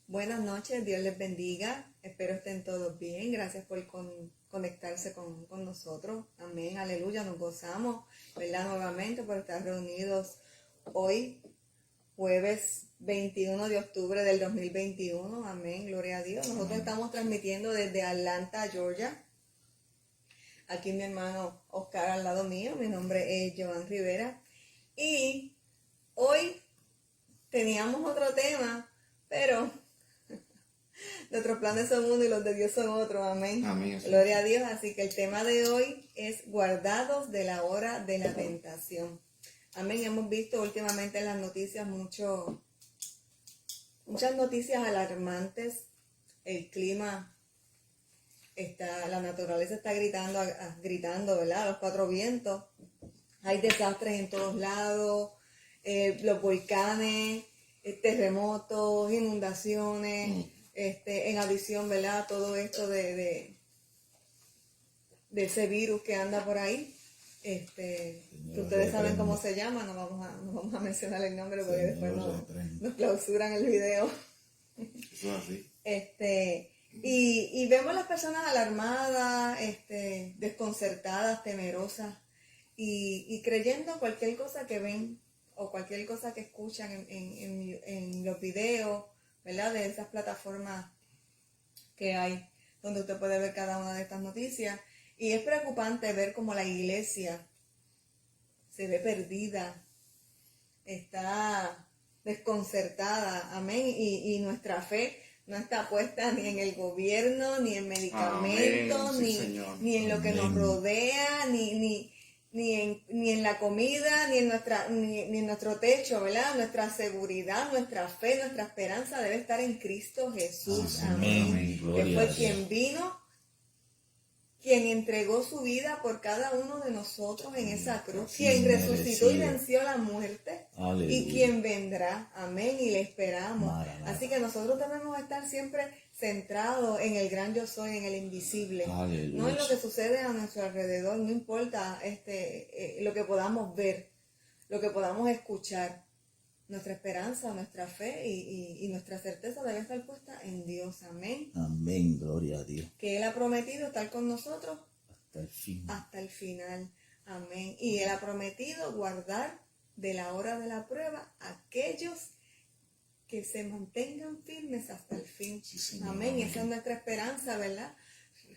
Buenas noches, Dios les bendiga. Espero estén todos bien. Gracias por conectarse con nosotros. Amén, aleluya. Nos gozamos, ¿verdad? Nuevamente por estar reunidos hoy, jueves 21 de octubre del 2021. Amén, gloria a Dios. Nosotros estamos transmitiendo desde Atlanta, Georgia. Aquí mi hermano Oscar al lado mío. Mi nombre es Joan Rivera. Y hoy teníamos otro tema, pero nuestros planes son uno y los de Dios son otros. Amén. Amén. Gloria a Dios. Así que el tema de hoy es guardados de la hora de la tentación. Amén. Hemos visto últimamente en las noticias muchas noticias alarmantes. El clima la naturaleza está gritando, ¿verdad? A los cuatro vientos. Hay desastres en todos lados. Los volcanes, terremotos, inundaciones. En adición, ¿verdad? Todo esto de ese virus que anda por ahí. Que ustedes saben cómo se llama, no vamos a mencionar el nombre porque después nos clausuran el video. Eso es así. Y vemos las personas alarmadas, desconcertadas, temerosas y creyendo cualquier cosa que ven o cualquier cosa que escuchan en los videos, ¿verdad? De esas plataformas que hay, donde usted puede ver cada una de estas noticias. Y es preocupante ver cómo la iglesia se ve perdida, está desconcertada, amén, y nuestra fe no está puesta ni en el gobierno, ni en medicamentos, ni en lo que nos rodea, ni en la comida, ni en nuestro techo, ¿verdad? Nuestra seguridad, nuestra fe, nuestra esperanza debe estar en Cristo Jesús. Amén. Que fue quien vino, quien entregó su vida por cada uno de nosotros en esa cruz, quien resucitó y venció la muerte. Aleluya. Y quien vendrá. Amén. Y le esperamos. Maranatha. Así que nosotros debemos estar siempre centrados en el gran yo soy, en el invisible. Aleluya. No en lo que sucede a nuestro alrededor, no importa lo que podamos ver, lo que podamos escuchar. Nuestra esperanza, nuestra fe y nuestra certeza debe estar puesta en Dios. Amén. Amén, gloria a Dios. Que Él ha prometido estar con nosotros hasta el fin. Hasta el final. Amén. Y Él ha prometido guardar de la hora de la prueba a aquellos que se mantengan firmes hasta el fin. Sí, amén. Y esa es nuestra esperanza, ¿verdad?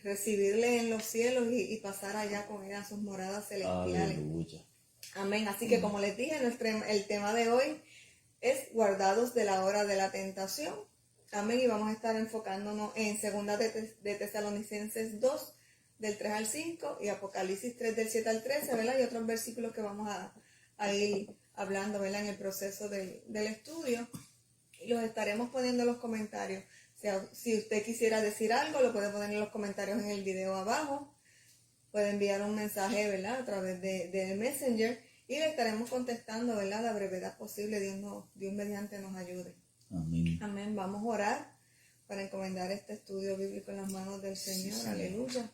Recibirle en los cielos y pasar allá con Él a sus moradas celestiales. Aleluya. Amén. Así que como les dije, el tema de hoy es guardados de la hora de la tentación. Amén. Y vamos a estar enfocándonos en 2 de Tesalonicenses 2, del 3 al 5, y Apocalipsis 3, del 7 al 13, ¿verdad? Y otros versículos que vamos a ir hablando, ¿verdad? En el proceso del estudio. Y los estaremos poniendo en los comentarios. O sea, si usted quisiera decir algo, lo puede poner en los comentarios en el video abajo. Puede enviar un mensaje, ¿verdad? A través de Messenger. Y le estaremos contestando, ¿verdad? La brevedad posible. Dios mediante nos ayude. Amén. Amén. Vamos a orar para encomendar este estudio bíblico en las manos del Señor. Sí, aleluya.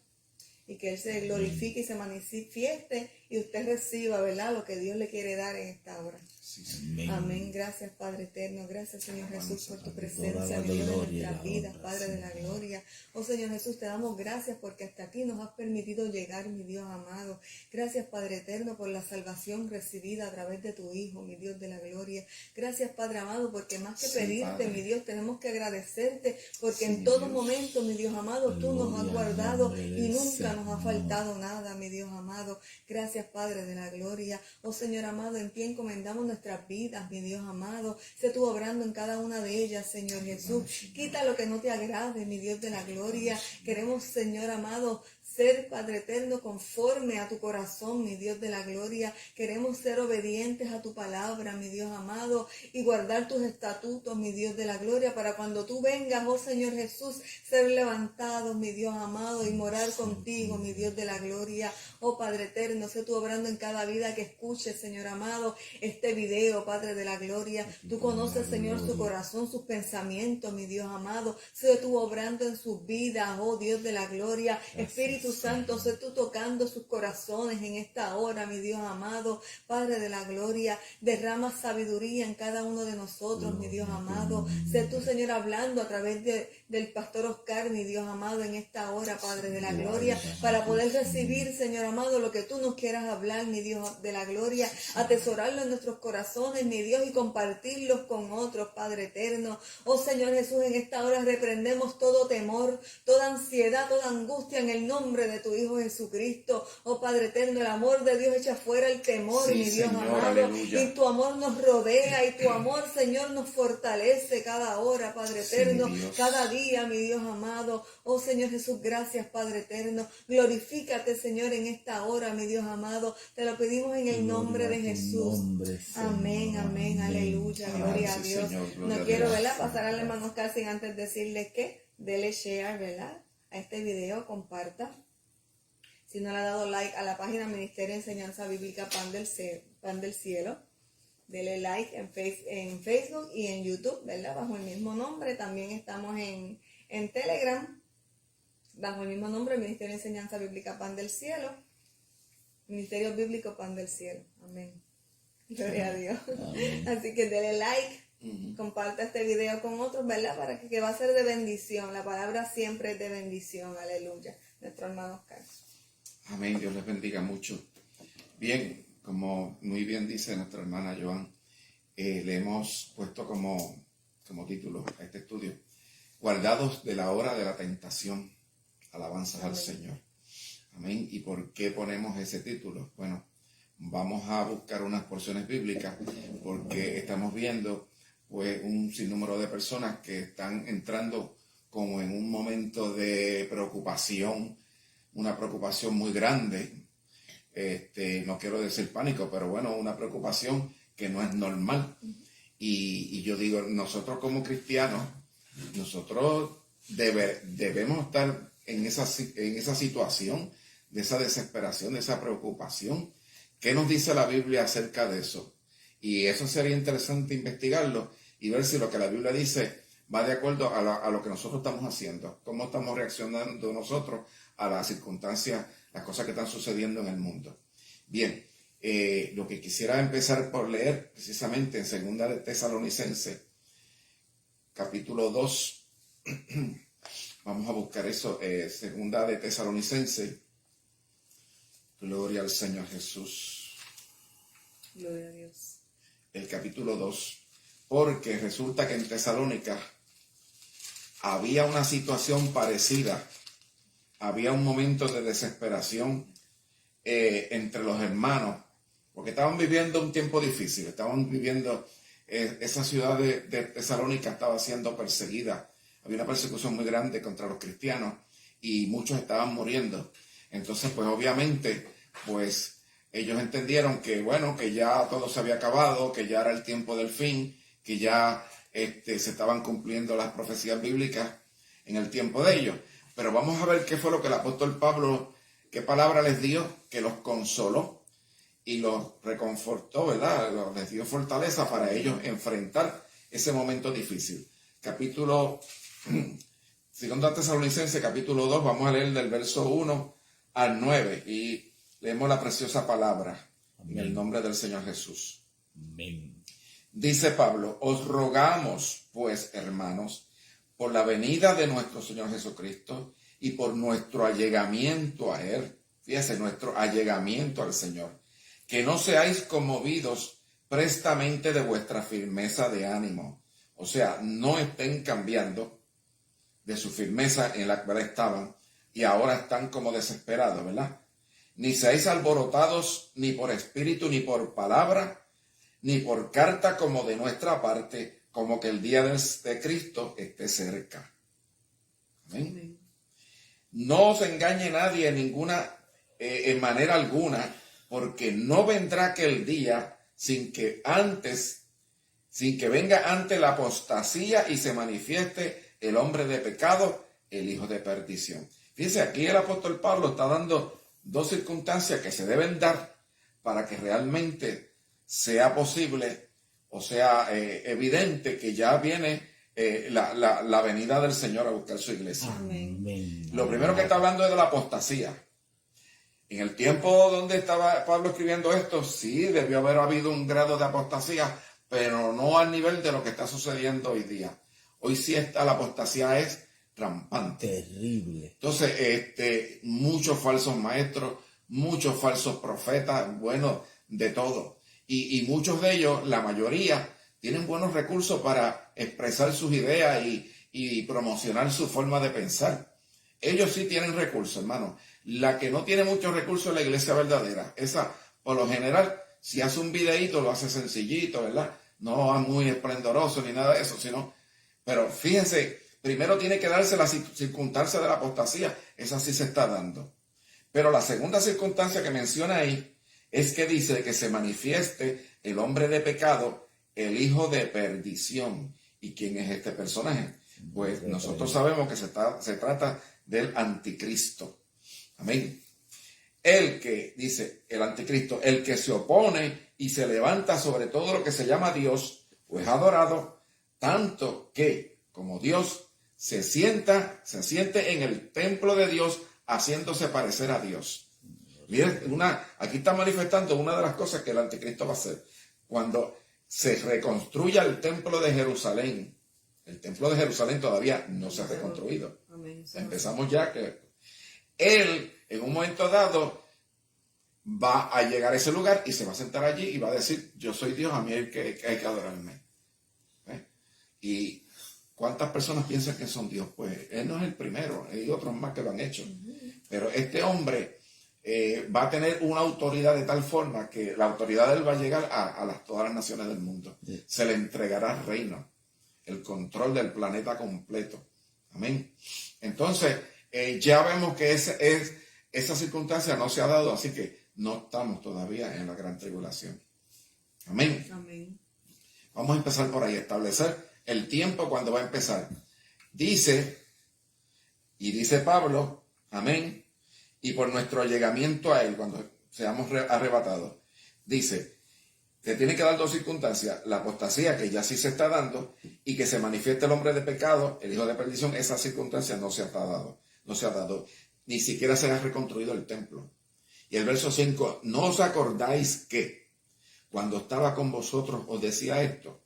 Y que Él se glorifique y se manifieste y usted reciba, ¿verdad? Lo que Dios le quiere dar en esta hora. Sí, amén. Amén. Gracias, Padre eterno. Gracias, Señor Jesús, por tu presencia, mi Dios, en nuestras vidas, Padre de la gloria. Oh, Señor Jesús, te damos gracias porque hasta aquí nos has permitido llegar, mi Dios amado. Gracias, Padre eterno, por la salvación recibida a través de tu Hijo, mi Dios de la gloria. Gracias, Padre amado, porque más que pedirte, mi Dios, tenemos que agradecerte porque en todo momento, mi Dios amado, tú nos has guardado y nunca nos ha faltado nada, mi Dios amado. Gracias, Padre de la gloria. Oh, Señor amado, en ti encomendamos nuestras vidas, mi Dios amado. Sé tú obrando en cada una de ellas, Señor Jesús. Quita lo que no te agrade, mi Dios de la gloria. Queremos, Señor amado, ser, Padre eterno, conforme a tu corazón, mi Dios de la gloria. Queremos ser obedientes a tu palabra, mi Dios amado, y guardar tus estatutos, mi Dios de la gloria, para cuando tú vengas, oh Señor Jesús, ser levantados, mi Dios amado, y morar contigo, mi Dios de la gloria. Oh Padre eterno, sé tú obrando en cada vida que escuche, Señor amado, este video, Padre de la gloria. Tú conoces, Señor, su corazón, sus pensamientos, mi Dios amado. Sé tú obrando en sus vidas, oh Dios de la gloria. Espíritu Espíritu Santo, sé tú tocando sus corazones en esta hora, mi Dios amado, Padre de la gloria, derrama sabiduría en cada uno de nosotros, mi Dios amado. Sé tú, Señor, hablando a través del pastor Oscar, mi Dios amado, en esta hora, Padre de la gloria, para poder recibir, Señor amado, lo que tú nos quieras hablar, mi Dios de la gloria, atesorarlo en nuestros corazones, mi Dios, y compartirlos con otros, Padre eterno. Oh Señor Jesús, en esta hora reprendemos todo temor, toda ansiedad, toda angustia en el nombre de tu Hijo Jesucristo. Oh Padre eterno, el amor de Dios echa fuera el temor, mi Dios, Señor, amado. aleluya. Y tu amor nos rodea y tu amor, Señor, nos fortalece cada hora, Padre eterno, mi Dios. cada día, mi Dios amado. Oh Señor Jesús, gracias, Padre eterno. Glorifícate, Señor, en esta hora, mi Dios amado. Te lo pedimos en el nombre de Jesús. Amén, amén, aleluya, gloria a Dios. Señor, No gloria a quiero, Dios. ¿verdad?, pasar al hermano Oscar sin antes decirle que dele share, ¿verdad?, a este video, comparta. Si no le ha dado like a la página Ministerio de Enseñanza Bíblica Pan del Cielo, dele like en Facebook y en YouTube, ¿verdad?, bajo el mismo nombre. También estamos en Telegram, bajo el mismo nombre, Ministerio de Enseñanza Bíblica Pan del Cielo, Ministerio Bíblico Pan del Cielo. Amén. Gloria a Dios. Amén. Así que dele like, comparta este video con otros, ¿verdad? Para que va a ser de bendición. La palabra siempre es de bendición. Aleluya. Nuestro hermano Oscar. Amén, Dios les bendiga mucho. Bien, como muy bien dice nuestra hermana Joan, le hemos puesto como título a este estudio, Guardados de la hora de la tentación, alabanzas al Señor. Amén. ¿Y por qué ponemos ese título? Bueno, vamos a buscar unas porciones bíblicas porque estamos viendo pues un sinnúmero de personas que están entrando como en un momento de preocupación, una preocupación muy grande. No quiero decir pánico, pero bueno, una preocupación que no es normal. Y yo digo, nosotros como cristianos, nosotros debemos estar en esa situación, de esa desesperación, de esa preocupación. ¿Qué nos dice la Biblia acerca de eso? Y eso sería interesante investigarlo y ver si lo que la Biblia dice va de acuerdo a lo que nosotros estamos haciendo, cómo estamos reaccionando nosotros a las circunstancias, las cosas que están sucediendo en el mundo. Bien, lo que quisiera empezar por leer precisamente en Segunda de Tesalonicenses, capítulo 2, vamos a buscar eso, Segunda de Tesalonicenses. Gloria al Señor Jesús. Gloria a Dios. El capítulo 2. Porque resulta que en Tesalónica había una situación parecida. Había un momento de desesperación entre los hermanos. Porque estaban viviendo un tiempo difícil. Estaban viviendo, esa ciudad de Tesalónica estaba siendo perseguida. Había una persecución muy grande contra los cristianos. Y muchos estaban muriendo. Entonces, pues obviamente, pues ellos entendieron que, bueno, que ya todo se había acabado, que ya era el tiempo del fin, que ya se estaban cumpliendo las profecías bíblicas en el tiempo de ellos. Pero vamos a ver qué fue lo que el apóstol Pablo, qué palabra les dio, que los consoló y los reconfortó, ¿verdad? Les dio fortaleza para ellos enfrentar ese momento difícil. Capítulo, Segunda Tesalonicenses, capítulo 2, vamos a leer del verso 1 al 9 y leemos la preciosa palabra. Amén. En el nombre del Señor Jesús. Amén. Dice Pablo, os rogamos pues, hermanos, por la venida de nuestro Señor Jesucristo y por nuestro allegamiento a Él, fíjese, nuestro allegamiento al Señor, que no seáis conmovidos prestamente de vuestra firmeza de ánimo. O sea, no estén cambiando de su firmeza en la cual estaban y ahora están como desesperados, ¿verdad? Ni seáis alborotados ni por espíritu, ni por palabra, ni por carta como de nuestra parte, como que el día de Cristo esté cerca. Amén. Amén. No os engañe nadie en manera alguna, porque no vendrá aquel día sin que venga antes la apostasía y se manifieste el hombre de pecado, el hijo de perdición. Fíjense, aquí el apóstol Pablo está dando dos circunstancias que se deben dar para que realmente sea posible o sea evidente que ya viene la venida del Señor a buscar su iglesia. Amén. Lo primero que está hablando es de la apostasía. En el tiempo donde estaba Pablo escribiendo esto, sí, debió haber habido un grado de apostasía, pero no al nivel de lo que está sucediendo hoy día. Hoy sí la apostasía es rampante. Terrible. Entonces, muchos falsos maestros, muchos falsos profetas, bueno, de todo. Y muchos de ellos, la mayoría, tienen buenos recursos para expresar sus ideas y promocionar su forma de pensar. Ellos sí tienen recursos, hermano. La que no tiene muchos recursos es la iglesia verdadera. Esa, por lo general, si hace un videíto, lo hace sencillito, ¿verdad? No es muy esplendoroso ni nada de eso, sino... Pero fíjense, primero tiene que darse la circunstancia de la apostasía. Esa sí se está dando. Pero la segunda circunstancia que menciona ahí es que dice que se manifieste el hombre de pecado, el hijo de perdición. ¿Y quién es este personaje? Pues nosotros sabemos que se trata del anticristo. Amén. El que, dice el anticristo, el que se opone y se levanta sobre todo lo que se llama Dios, o es adorado, tanto que, como Dios, se siente en el templo de Dios, haciéndose parecer a Dios. Miren, aquí está manifestando una de las cosas que el anticristo va a hacer. Cuando se reconstruya el templo de Jerusalén, el templo de Jerusalén todavía no se ha reconstruido. Empezamos ya que él, en un momento dado, va a llegar a ese lugar y se va a sentar allí y va a decir, yo soy Dios, a mí hay que adorarme. ¿Y cuántas personas piensan que son Dios? Pues él no es el primero, hay otros más que lo han hecho. Pero este hombre va a tener una autoridad de tal forma que la autoridad de él va a llegar a todas las naciones del mundo. Se le entregará el reino, el control del planeta completo. Amén. Entonces, ya vemos que esa circunstancia no se ha dado, así que no estamos todavía en la gran tribulación. Amén. Amén. Vamos a empezar por ahí, establecer el tiempo cuando va a empezar. Dice Pablo, amén, y por nuestro allegamiento a él, cuando seamos arrebatados, dice que tiene que dar dos circunstancias: la apostasía, que ya sí se está dando, y que se manifieste el hombre de pecado, el hijo de perdición. Esa circunstancia no se ha dado, ni siquiera se ha reconstruido el templo. Y el verso 5, ¿no os acordáis que cuando estaba con vosotros os decía esto?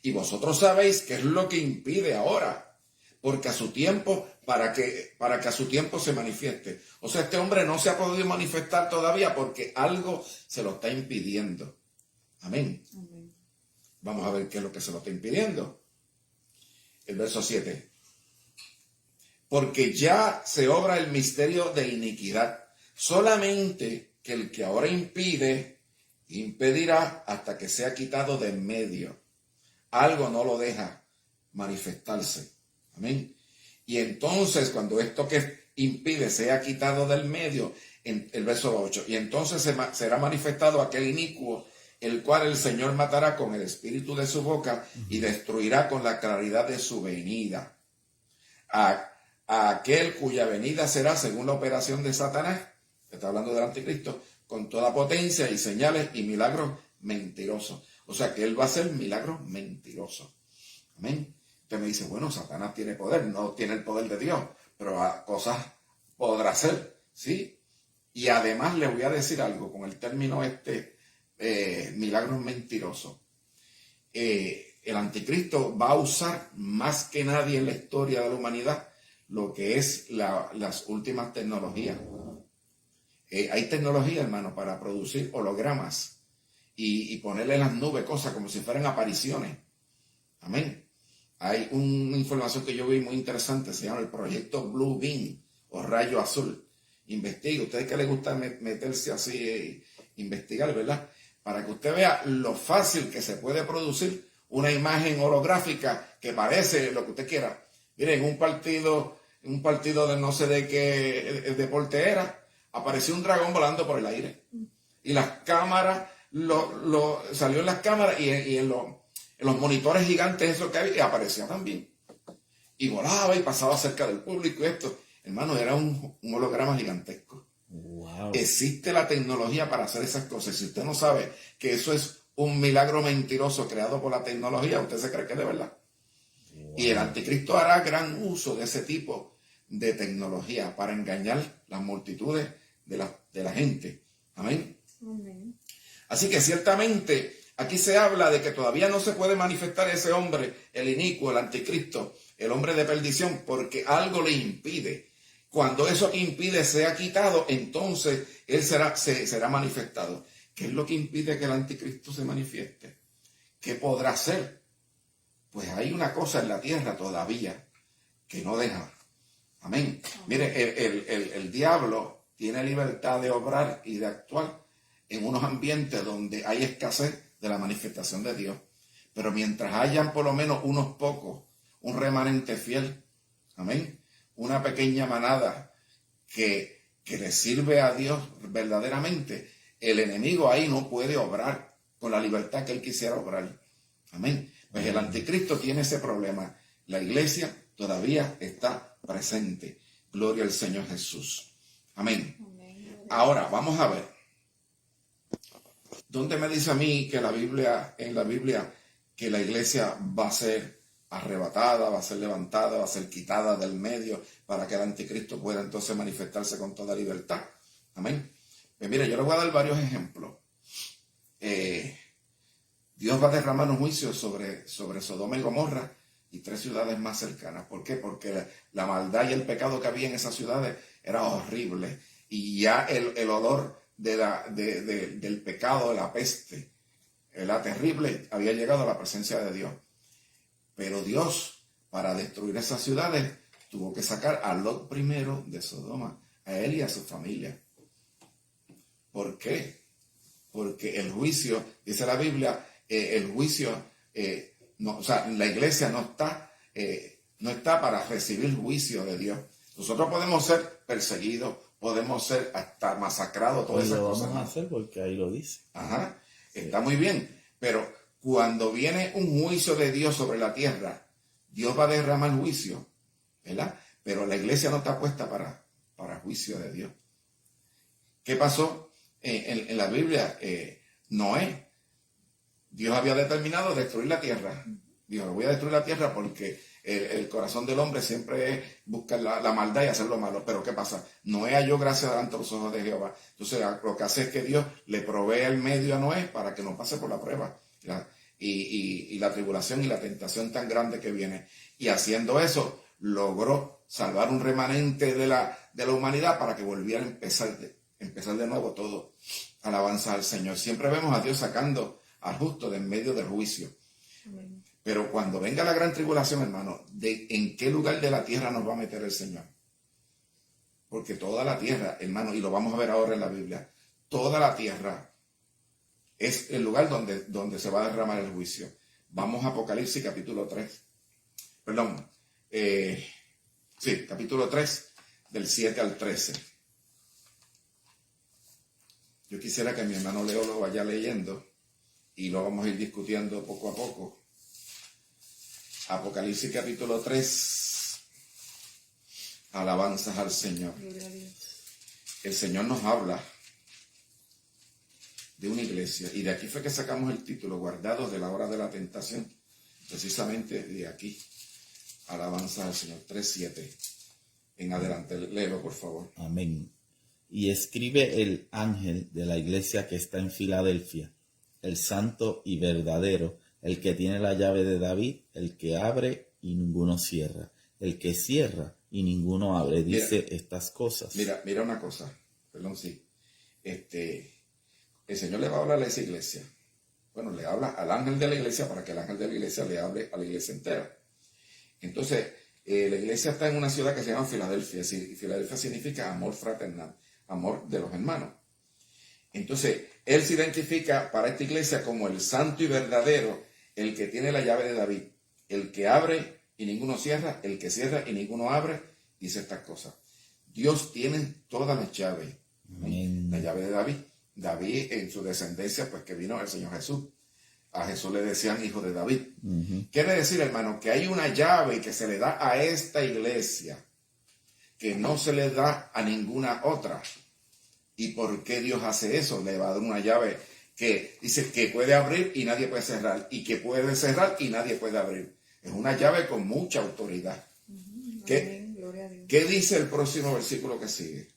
Y vosotros sabéis qué es lo que impide ahora, porque a su tiempo, para que a su tiempo se manifieste. O sea, este hombre no se ha podido manifestar todavía porque algo se lo está impidiendo. Amén. Amén. Vamos a ver qué es lo que se lo está impidiendo. El verso 7. Porque ya se obra el misterio de iniquidad. Solamente que el que ahora impedirá hasta que sea quitado de en medio. Algo no lo deja manifestarse. Amén. Y entonces, cuando esto que impide sea quitado del medio, en el verso 8, y entonces será manifestado aquel inicuo, el cual el Señor matará con el espíritu de su boca y destruirá con la claridad de su venida. A aquel cuya venida será según la operación de Satanás, que está hablando del anticristo, con toda potencia y señales y milagros mentirosos. O sea que él va a hacer milagros mentirosos. Amén. Usted me dice, bueno, Satanás tiene poder, no tiene el poder de Dios, pero cosas podrá hacer, ¿sí? Y además le voy a decir algo con el término milagros mentirosos. El anticristo va a usar más que nadie en la historia de la humanidad lo que es las últimas tecnologías. Hay tecnología, hermano, para producir hologramas y ponerle en las nubes cosas como si fueran apariciones. Amén. Hay una información que yo vi muy interesante, se llama el proyecto Blue Beam o rayo azul. Investigue, ustedes que les gusta meterse así, investigar, ¿verdad? Para que usted vea lo fácil que se puede producir una imagen holográfica que parece lo que usted quiera. Miren, un partido de no sé de qué deporte era, apareció un dragón volando por el aire. Y las cámaras, salió en las cámaras y en los monitores gigantes eso que había, y aparecía también. Y volaba y pasaba cerca del público y esto. Hermano, era un holograma gigantesco. Wow. Existe la tecnología para hacer esas cosas. Si usted no sabe que eso es un milagro mentiroso creado por la tecnología, ¿usted se cree que es de verdad? Y el anticristo hará gran uso de ese tipo de tecnología para engañar las multitudes de la gente. Amén. Amén. Así que ciertamente aquí se habla de que todavía no se puede manifestar ese hombre, el inicuo, el anticristo, el hombre de perdición, porque algo le impide. Cuando eso que impide sea quitado, entonces él será manifestado. ¿Qué es lo que impide que el anticristo se manifieste? ¿Qué podrá hacer? Pues hay una cosa en la tierra todavía que no deja. Amén. Mire, el diablo tiene libertad de obrar y de actuar en unos ambientes donde hay escasez de la manifestación de Dios. Pero mientras hayan por lo menos unos pocos, un remanente fiel, amén, una pequeña manada que le sirve a Dios verdaderamente, el enemigo ahí no puede obrar con la libertad que él quisiera obrar. Amén. Pues el anticristo tiene ese problema. La iglesia todavía está presente. Gloria al Señor Jesús. Amén. Ahora, vamos a ver. ¿Dónde me dice a mí que en la Biblia, que la iglesia va a ser arrebatada, va a ser levantada, va a ser quitada del medio para que el anticristo pueda entonces manifestarse con toda libertad? Amén. Pues mire, yo le voy a dar varios ejemplos. Dios va a derramar un juicio sobre Sodoma y Gomorra y 3 ciudades más cercanas. ¿Por qué? Porque la maldad y el pecado que había en esas ciudades era horrible. Y ya el olor del pecado, de la peste, era terrible, había llegado a la presencia de Dios. Pero Dios, para destruir esas ciudades, tuvo que sacar a Lot primero de Sodoma, a él y a su familia. ¿Por qué? Porque el juicio, dice la Biblia, el juicio, la iglesia no está para recibir juicio de Dios. Nosotros podemos ser perseguidos, podemos ser hasta masacrados, todas esas cosas. Lo vamos a hacer porque ahí lo dice. Ajá, está muy bien, pero cuando viene un juicio de Dios sobre la tierra, Dios va a derramar juicio, ¿verdad? Pero la iglesia no está puesta para juicio de Dios. ¿Qué pasó en la Biblia? Noé, Dios había determinado destruir la tierra. Dijo, voy a destruir la tierra porque el corazón del hombre siempre es buscar la maldad y hacer lo malo. Pero ¿qué pasa? Noé halló gracia ante los ojos de Jehová. Entonces lo que hace es que Dios le provee el medio a Noé para que no pase por la prueba y la tribulación y la tentación tan grande que viene. Y haciendo eso, logró salvar un remanente de la humanidad para que volviera a empezar de nuevo todo. Alabanza al Señor. Siempre vemos a Dios sacando al justo de en medio del juicio. Amén. Pero cuando venga la gran tribulación, hermano, ¿en qué lugar de la tierra nos va a meter el Señor? Porque toda la tierra, hermano, y lo vamos a ver ahora en la Biblia, toda la tierra es el lugar donde se va a derramar el juicio. Vamos a Apocalipsis capítulo 3. Perdón. Capítulo 3, del 7 al 13. Yo quisiera que mi hermano Leo lo vaya leyendo y lo vamos a ir discutiendo poco a poco. Apocalipsis capítulo 3. Alabanzas al Señor. El Señor nos habla de una iglesia, y de aquí fue que sacamos el título, guardados de la hora de la tentación, precisamente de aquí. Alabanzas al Señor. 3:7 en adelante, léelo por favor. Amén. Y escribe el ángel de la iglesia que está en Filadelfia, el santo y verdadero, el que tiene la llave de David, el que abre y ninguno cierra, el que cierra y ninguno abre, dice estas cosas. Mira una cosa, perdón, sí. El Señor le va a hablar a esa iglesia. Bueno, le habla al ángel de la iglesia para que el ángel de la iglesia le hable a la iglesia entera. Entonces, la iglesia está en una ciudad que se llama Filadelfia. Y Filadelfia significa amor fraternal, amor de los hermanos. Entonces, él se identifica para esta iglesia como el santo y verdadero, el que tiene la llave de David, el que abre y ninguno cierra, el que cierra y ninguno abre, dice estas cosas. Dios tiene todas las llaves. La llave de David. David en su descendencia, pues que vino el Señor Jesús. A Jesús le decían hijo de David. Quiere decir, hermano, que hay una llave que se le da a esta iglesia que no se le da a ninguna otra. ¿Y por qué Dios hace eso? Le va a dar una llave que dice que puede abrir y nadie puede cerrar, y que puede cerrar y nadie puede abrir. Es una llave con mucha autoridad. ¿Qué, Amén, gloria a Dios. ¿Qué dice el próximo versículo que sigue?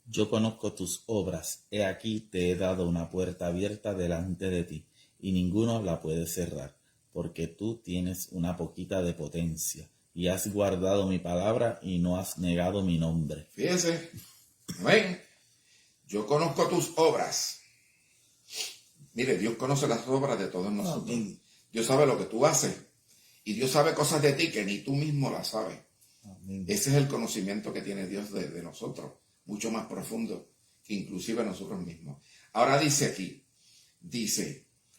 Yo conozco tus obras, he aquí te he dado una puerta abierta delante de ti, y ninguno la puede cerrar, porque tú tienes una poquita de potencia, y has guardado mi palabra y no has negado mi nombre. Fíjense, amén. Yo conozco tus obras. Mire, Dios conoce las obras de todos nosotros. Amén. Dios sabe lo que tú haces. Y Dios sabe cosas de ti que ni tú mismo las sabes. Amén. Ese es el conocimiento que tiene Dios de nosotros, mucho más profundo que inclusive nosotros mismos. Ahora dice aquí,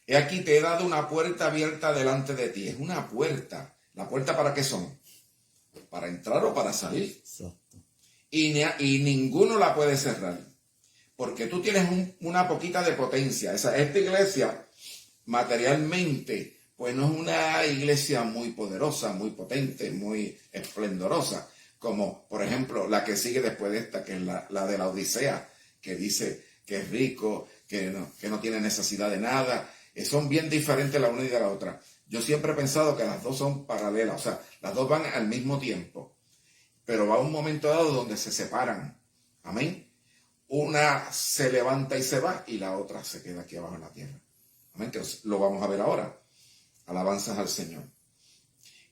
he aquí te he dado una puerta abierta delante de ti. Es una puerta. ¿La puerta para qué son? Para entrar o para salir. Exacto. Y ninguno la puede cerrar. Porque tú tienes una poquita de potencia. Esta iglesia, materialmente, pues no es una iglesia muy poderosa, muy potente, muy esplendorosa, como por ejemplo la que sigue después de esta, que es la de la Odisea, que dice que es rico, que no tiene necesidad de nada. Son bien diferentes la una y de la otra. Yo siempre he pensado que las dos son paralelas, o sea, las dos van al mismo tiempo, pero va un momento dado donde se separan. Amén. Una se levanta y se va y la otra se queda aquí abajo en la tierra. Amén, que lo vamos a ver ahora. Alabanzas al Señor.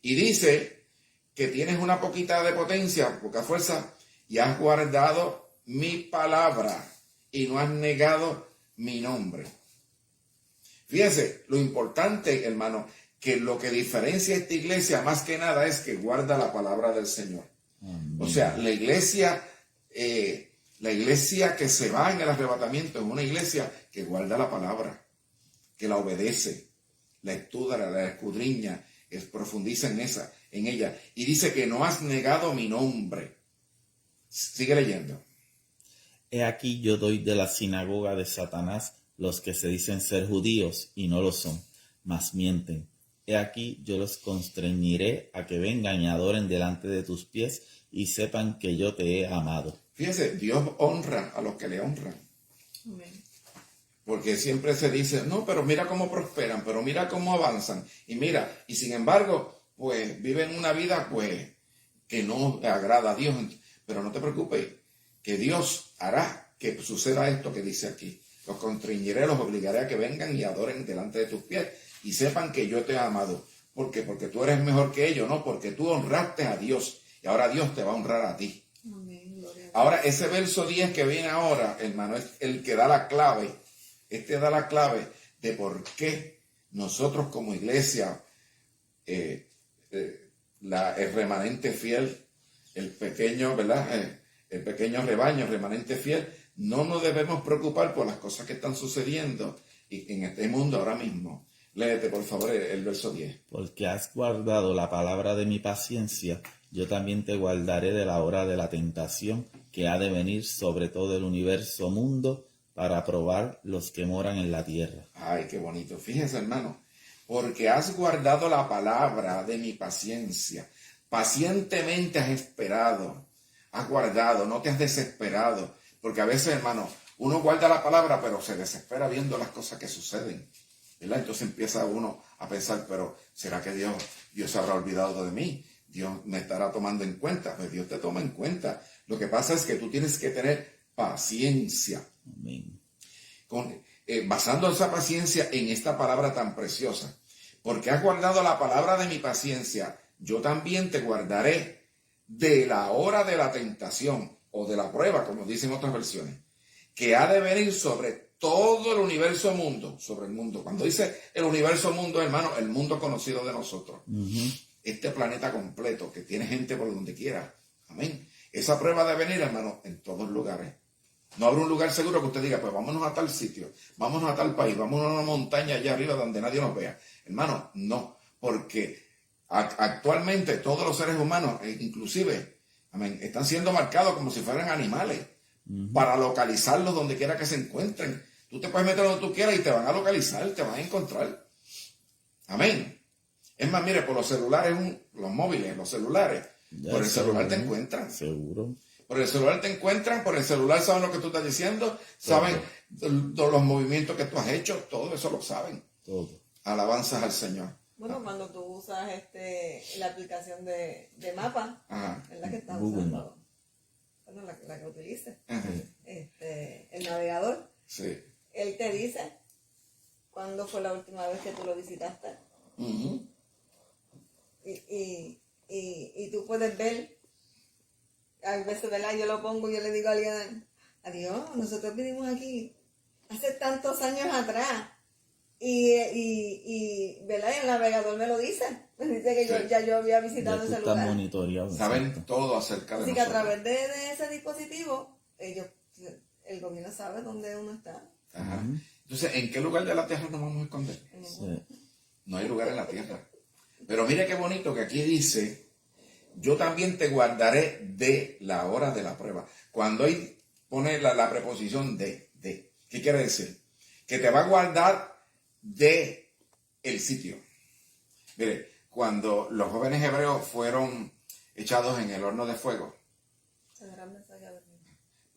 Y dice que tienes una poquita de potencia, poca fuerza, y has guardado mi palabra y no has negado mi nombre. Fíjese, lo importante, hermano, que lo que diferencia esta iglesia más que nada es que guarda la palabra del Señor. Amén. O sea, la iglesia que se va en el arrebatamiento es una iglesia que guarda la palabra, que la obedece, la estudia, la escudriña, profundiza en ella. Y dice que no has negado mi nombre. Sigue leyendo. He aquí yo doy de la sinagoga de Satanás los que se dicen ser judíos y no lo son, mas mienten. He aquí yo los constreñiré a que vengan y adoren delante de tus pies y sepan que yo te he amado. Fíjense, Dios honra a los que le honran. Amén. Porque siempre se dice, no, pero mira cómo prosperan, pero mira cómo avanzan. Y sin embargo, pues viven una vida pues que no agrada a Dios. Pero no te preocupes, que Dios hará que suceda esto que dice aquí. Los constreñiré, los obligaré a que vengan y adoren delante de tus pies y sepan que yo te he amado. ¿Por qué? Porque tú eres mejor que ellos, no, porque tú honraste a Dios y ahora Dios te va a honrar a ti. Amén, gloria a Dios. Ahora, ese verso 10 que viene ahora, hermano, es el que da la clave. Este da la clave de por qué nosotros como iglesia, el remanente fiel, el pequeño, ¿verdad? El pequeño rebaño, el remanente fiel, no nos debemos preocupar por las cosas que están sucediendo en este mundo ahora mismo. Léete, por favor, el verso 10. Porque has guardado la palabra de mi paciencia, yo también te guardaré de la hora de la tentación que ha de venir sobre todo el universo mundo para probar los que moran en la tierra. Ay, qué bonito. Fíjense, hermano, porque has guardado la palabra de mi paciencia. Pacientemente has esperado, has guardado, no te has desesperado. Porque a veces, hermano, uno guarda la palabra, pero se desespera viendo las cosas que suceden, ¿verdad? Entonces empieza uno a pensar, pero ¿será que Dios se habrá olvidado de mí? ¿Dios me estará tomando en cuenta? Pues Dios te toma en cuenta. Lo que pasa es que tú tienes que tener paciencia. Amén. Basando esa paciencia en esta palabra tan preciosa. Porque has guardado la palabra de mi paciencia, yo también te guardaré de la hora de la tentación o de la prueba, como dicen otras versiones, que ha de venir sobre todo el universo mundo, sobre el mundo. Cuando dice el universo mundo, hermano, el mundo conocido de nosotros. Este planeta completo que tiene gente por donde quiera. Amén. Esa prueba de venir, hermano, en todos lugares. No habrá un lugar seguro que usted diga, pues vámonos a tal sitio, vámonos a tal país, vámonos a una montaña allá arriba donde nadie nos vea. Hermano, no, porque actualmente todos los seres humanos, inclusive, amén, están siendo marcados como si fueran animales para localizarlos donde quiera que se encuentren. Tú te puedes meter donde tú quieras y te van a localizar, te van a encontrar. Amén. Es más, mire, por los celulares, los móviles, los celulares, Ya por el celular te seguro, encuentran. Seguro. Por el celular te encuentran, por el celular saben lo que tú estás diciendo, saben todos los movimientos que tú has hecho, todo eso lo saben. Todo. Alabanzas al Señor. Bueno, cuando tú usas la aplicación de mapa, Ajá. ¿verdad? Que estás Google usando. Bueno, la que utilices. Ajá. El navegador, Sí. él te dice cuándo fue la última vez que tú lo visitaste. Ujú. Y tú puedes ver, a veces, ¿verdad? Yo lo pongo y yo le digo a alguien, adiós, nosotros vinimos aquí hace tantos años atrás. ¿Verdad? Y el navegador me lo dice. Me dice que Sí. yo había Ya visitado tú ese estás lugar. monitoreado. Saben exacto. todo acerca de Así que a nosotros. través de ese dispositivo, el gobierno sabe dónde uno está. Ajá. Entonces, ¿en qué lugar de la tierra nos vamos a esconder? Sí. No hay lugar en la tierra. Pero mire qué bonito que aquí dice, yo también te guardaré de la hora de la prueba. Cuando ahí pone la preposición de, ¿qué quiere decir? Que te va a guardar de el sitio. Mire, cuando los jóvenes hebreos fueron echados en el horno de fuego,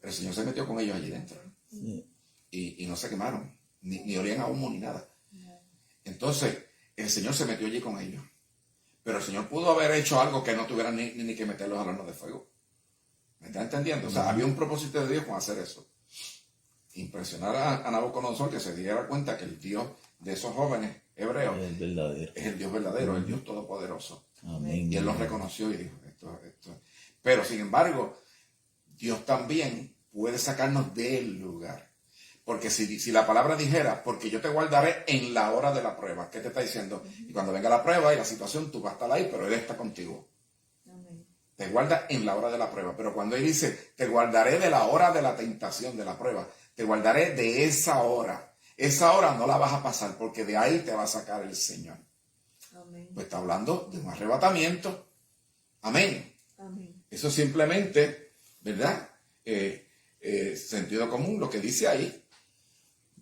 el Señor se metió con ellos allí dentro. Sí. Y no se quemaron, ni olían a humo ni nada. Entonces, el Señor se metió allí con ellos. Pero el Señor pudo haber hecho algo que no tuvieran ni que meterlos al horno de fuego. ¿Me está entendiendo? O sea, había un propósito de Dios con hacer eso. Impresionar a Nabucodonosor, que se diera cuenta que el Dios de esos jóvenes hebreos Es verdadero. es el Dios verdadero, el Dios todopoderoso. Amén. Y él los reconoció y dijo, esto. Pero sin embargo, Dios también puede sacarnos del lugar. Porque si la palabra dijera, porque yo te guardaré en la hora de la prueba, ¿qué te está diciendo? Y cuando venga la prueba y la situación, tú vas a estar ahí, pero Él está contigo. Amén. Te guarda en la hora de la prueba. Pero cuando Él dice, te guardaré de la hora de la tentación, de la prueba, te guardaré de esa hora no la vas a pasar, porque de ahí te va a sacar el Señor. Amén. Pues está hablando de un arrebatamiento. Amén. Amén. Eso simplemente, ¿verdad? Sentido común, lo que dice ahí.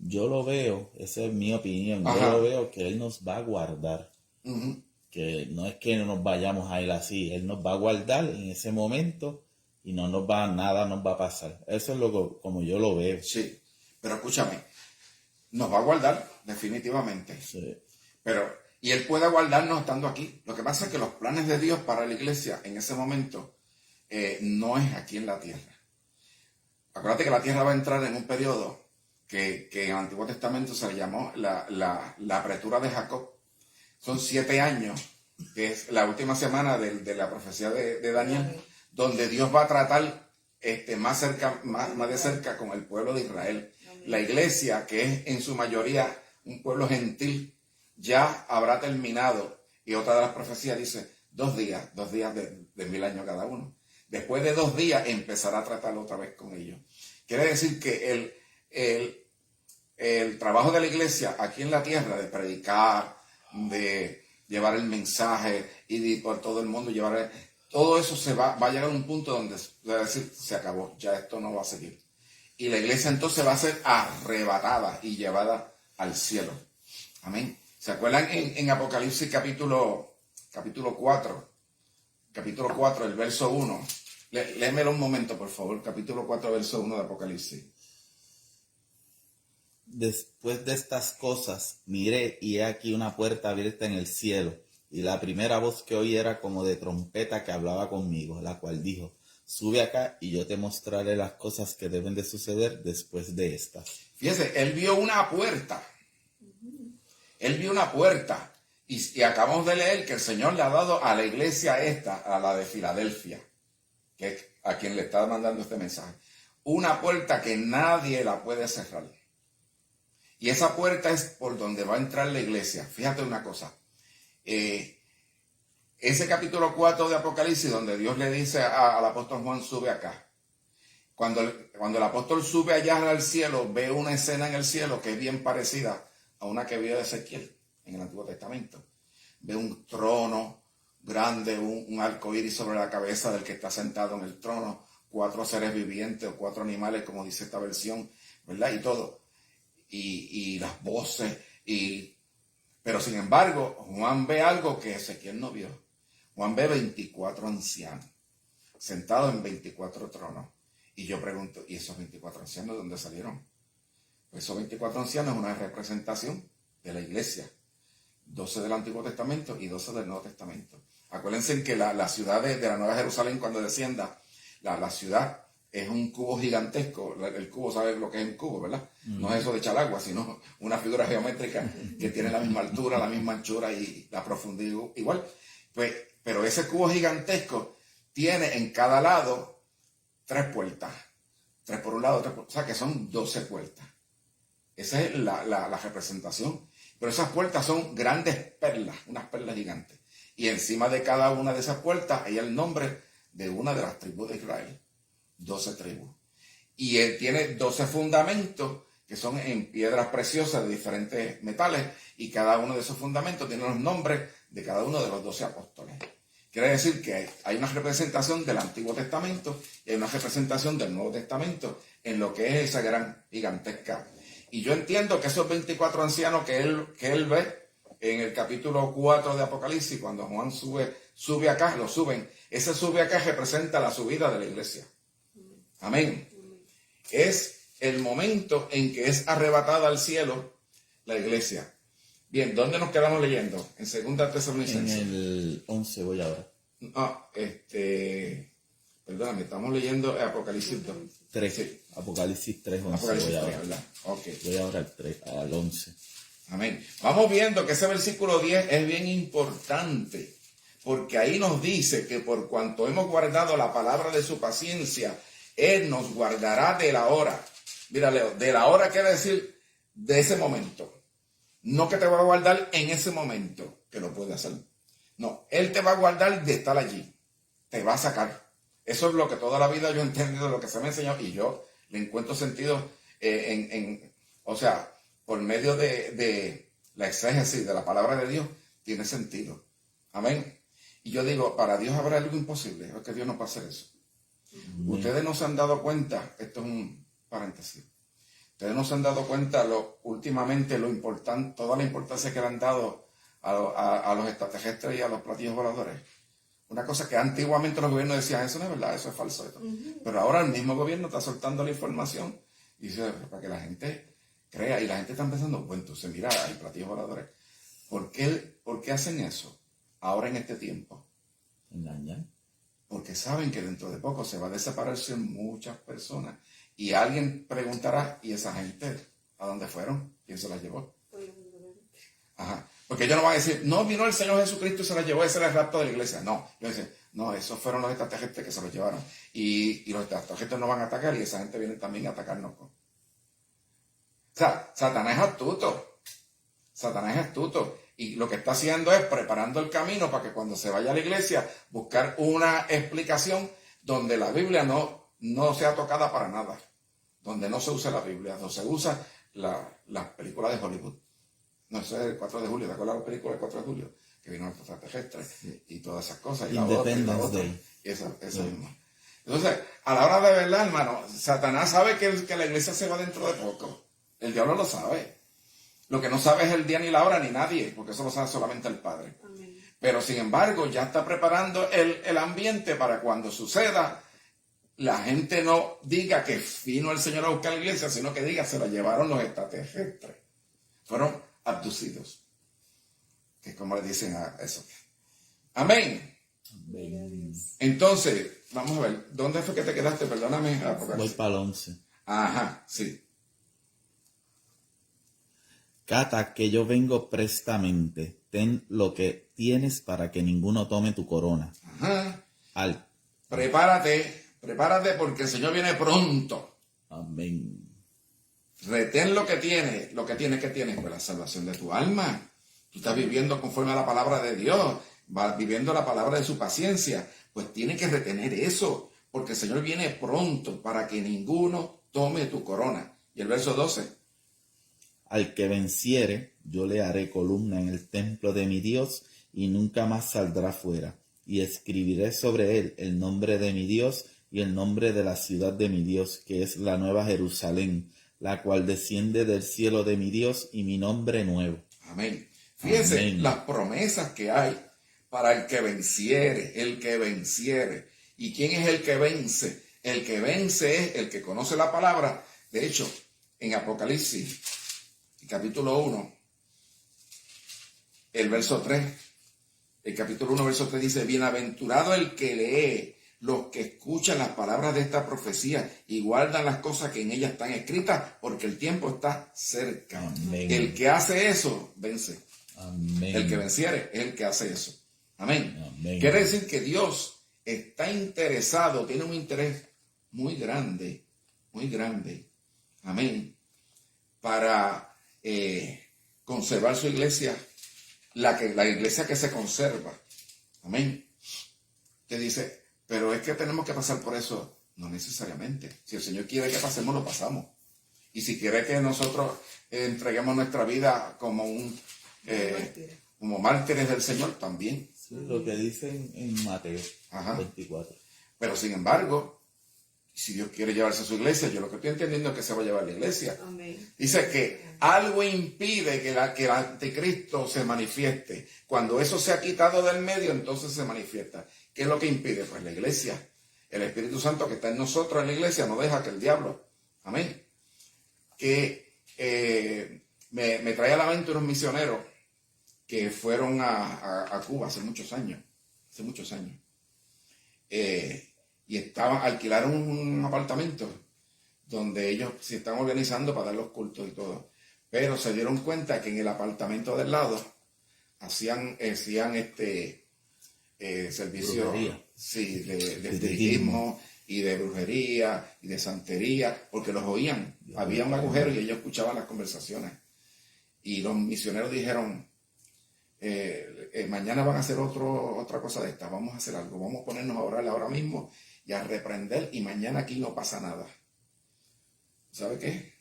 Yo lo veo, esa es mi opinión, Ajá. yo lo veo que Él nos va a guardar, Ujú. que no es que no nos vayamos a ir así, Él nos va a guardar en ese momento y nada nos va a pasar. Eso es como yo lo veo. Sí, pero escúchame, nos va a guardar definitivamente. Sí. Y Él puede guardarnos estando aquí. Lo que pasa es que los planes de Dios para la iglesia en ese momento no es aquí en la tierra. Acuérdate que la tierra va a entrar en un periodo que en el Antiguo Testamento se le llamó la apretura de Jacob. Son 7 años, que es la última semana de la profecía de Daniel, donde Dios va a tratar más de cerca con el pueblo de Israel. La iglesia, que es en su mayoría un pueblo gentil, ya habrá terminado. Y otra de las profecías dice 2 días de 1000 años cada uno. Después de 2 días empezará a tratar otra vez con ellos. Quiere decir que el trabajo de la iglesia aquí en la tierra, de predicar, de llevar el mensaje y de ir por todo el mundo, todo eso va a llegar a un punto donde va a decir, se acabó, ya esto no va a seguir. Y la iglesia entonces va a ser arrebatada y llevada al cielo. Amén. ¿Se acuerdan en Apocalipsis capítulo 4? Capítulo 4, el verso 1. Léemelo un momento, por favor. Capítulo 4, verso 1 de Apocalipsis. Después de estas cosas, miré y he aquí una puerta abierta en el cielo, y la primera voz que oí era como de trompeta que hablaba conmigo, la cual dijo, sube acá y yo te mostraré las cosas que deben de suceder después de estas. Fíjese, él vio una puerta. Él vio una puerta. Y acabamos de leer que el Señor le ha dado a la iglesia esta, a la de Filadelfia, que es a quien le está mandando este mensaje, una puerta que nadie la puede cerrar. Y esa puerta es por donde va a entrar la iglesia. Fíjate una cosa. Ese capítulo 4 de Apocalipsis, donde Dios le dice al apóstol Juan, sube acá. Cuando el apóstol sube allá al cielo, ve una escena en el cielo que es bien parecida a una que vio Ezequiel en el Antiguo Testamento. Ve un trono grande, un arco iris sobre la cabeza del que está sentado en el trono, 4 seres vivientes o 4 animales, como dice esta versión, ¿verdad? Y todo. Y las voces, pero sin embargo, Juan ve algo que Ezequiel no vio. Juan ve 24 ancianos, sentados en 24 tronos. Y yo pregunto, ¿y esos 24 ancianos de dónde salieron? Pues esos 24 ancianos es una representación de la iglesia, 12 del Antiguo Testamento y 12 del Nuevo Testamento. Acuérdense que la ciudad de la Nueva Jerusalén, cuando descienda, la ciudad es un cubo gigantesco. El cubo, ¿sabes lo que es un cubo, verdad? No es eso de echar agua, sino una figura geométrica que tiene la misma altura, la misma anchura y la profundidad igual. Pues, pero ese cubo gigantesco tiene en cada lado 3 puertas. 3 por un lado, 3 por... O sea que son 12 puertas. Esa es la representación. Pero esas puertas son grandes perlas, unas perlas gigantes. Y encima de cada una de esas puertas hay el nombre de una de las tribus de Israel. 12 tribus. Y él tiene 12 fundamentos que son en piedras preciosas de diferentes metales. Y cada uno de esos fundamentos tiene los nombres de cada uno de los 12 apóstoles. Quiere decir que hay una representación del Antiguo Testamento y hay una representación del Nuevo Testamento en lo que es esa gran gigantesca. Y yo entiendo que esos 24 ancianos que él ve en el capítulo 4 de Apocalipsis, cuando Juan sube acá, lo suben. Ese sube acá representa la subida de la iglesia. Amén. Es el momento en que es arrebatada al cielo la iglesia. Bien, ¿dónde nos quedamos leyendo? En 2 Tesalonicenses. En el 11 voy ahora. Perdóname, estamos leyendo Apocalipsis 2. 3. Sí. Apocalipsis 3, 11 Apocalipsis voy 3, ahora. ¿verdad? Okay. Voy ahora al 11. Amén. Vamos viendo que ese versículo 10 es bien importante, porque ahí nos dice que por cuanto hemos guardado la palabra de su paciencia, Él nos guardará de la hora. Mira, Leo, de la hora quiere decir de ese momento. No que te va a guardar en ese momento, que lo puede hacer. No, Él te va a guardar de estar allí. Te va a sacar. Eso es lo que toda la vida yo he entendido, lo que se me enseñó, y yo le encuentro sentido o sea, por medio de la exégesis de la palabra de Dios, tiene sentido. Amén. Y yo digo, para Dios habrá algo imposible, es que Dios no va a hacer eso. Ustedes no se han dado cuenta, esto es un paréntesis, ustedes no se han dado cuenta últimamente lo importante, toda la importancia que le han dado a los extraterrestres y a los platillos voladores. Una cosa que antiguamente los gobiernos decían, eso no es verdad, eso es falso. Pero ahora el mismo gobierno está soltando la información y dice, para que la gente crea, y la gente está pensando, bueno, entonces mira, hay platillos voladores. ¿Por qué hacen eso ahora en este tiempo? ¿Engañan? Porque saben que dentro de poco se va a desaparecer muchas personas. Y alguien preguntará, ¿y esa gente a dónde fueron? ¿Quién se las llevó? Ajá. Porque ellos no van a decir, no, vino el Señor Jesucristo y se las llevó, ese era el rapto de la iglesia. No, ellos dicen, no, esos fueron los extraterrestres que se los llevaron. Y los extraterrestres no van a atacar y esa gente viene también a atacarnos. O sea, Satanás es astuto. Satanás es astuto. Y lo que está haciendo es preparando el camino para que cuando se vaya a la iglesia, buscar una explicación donde la Biblia no sea tocada para nada. Donde no se use la Biblia, donde se usa las películas de Hollywood. No, eso es el 4 de julio, ¿te acuerdas de la película del 4 de julio? Que vino el extraterrestre y todas esas cosas. Y Independence Day. Eso mismo. Entonces, a la hora de verdad, hermano, Satanás sabe que la iglesia se va dentro de poco. El diablo lo sabe. Lo que no sabe es el día ni la hora ni nadie, porque eso lo sabe solamente el Padre. Amén. Pero sin embargo, ya está preparando el ambiente para cuando suceda, la gente no diga que vino el Señor a buscar la iglesia, sino que diga, se la llevaron los extraterrestres. Fueron abducidos. Que es como le dicen a eso. Amén. Amén. Entonces, vamos a ver, ¿dónde fue que te quedaste? Perdóname. Voy para el 11. Ajá, sí. Cata, que yo vengo prestamente. Ten lo que tienes para que ninguno tome tu corona. Ajá. Prepárate porque el Señor viene pronto. Amén. Retén lo que tienes. ¿Qué tienes? Pues la salvación de tu alma. Tú estás viviendo conforme a la palabra de Dios. Vas viviendo la palabra de su paciencia. Pues tienes que retener eso. Porque el Señor viene pronto para que ninguno tome tu corona. Y el verso 12. Al que venciere, yo le haré columna en el templo de mi Dios y nunca más saldrá fuera. Y escribiré sobre él el nombre de mi Dios y el nombre de la ciudad de mi Dios, que es la nueva Jerusalén, la cual desciende del cielo de mi Dios, y mi nombre nuevo. Amén. Fíjense Amén. Las promesas que hay para el que venciere. ¿Y quién es el que vence? El que vence es el que conoce la palabra. De hecho, en Apocalipsis, capítulo 1, el verso 3, el capítulo 1, verso 3 dice, bienaventurado el que lee, los que escuchan las palabras de esta profecía y guardan las cosas que en ellas están escritas, porque el tiempo está cerca. Amén. El que hace eso, vence. Amén. El que venciere es el que hace eso. Amén. Amén. Quiere decir que Dios está interesado, tiene un interés muy grande, amén, para conservar su iglesia, la iglesia que se conserva. Amén. Te dice, pero es que tenemos que pasar por eso. No necesariamente. Si el Señor quiere que pasemos, lo pasamos. Y si quiere que nosotros entreguemos nuestra vida como como mártires del Señor, también. Sí, lo que dice en Mateo 24. Pero sin embargo, si Dios quiere llevarse a su iglesia, yo lo que estoy entendiendo es que se va a llevar a la iglesia. Amén. Dice que algo impide que el anticristo se manifieste. Cuando eso se ha quitado del medio, entonces se manifiesta. ¿Qué es lo que impide? Pues la iglesia. El Espíritu Santo que está en nosotros, en la iglesia, no deja que el diablo. Amén. Que me trae a la mente unos misioneros que fueron a Cuba hace muchos años. Y alquilaron un apartamento donde ellos se están organizando para dar los cultos y todo. Pero se dieron cuenta que en el apartamento del lado hacían servicios de espiritismo y de brujería y de santería, porque los oían. Había un agujero y ellos escuchaban las conversaciones. Y los misioneros dijeron, mañana van a hacer otra cosa de esta, vamos a hacer algo, vamos a ponernos a orar ahora mismo y a reprender, y mañana aquí no pasa nada. ¿Sabe qué?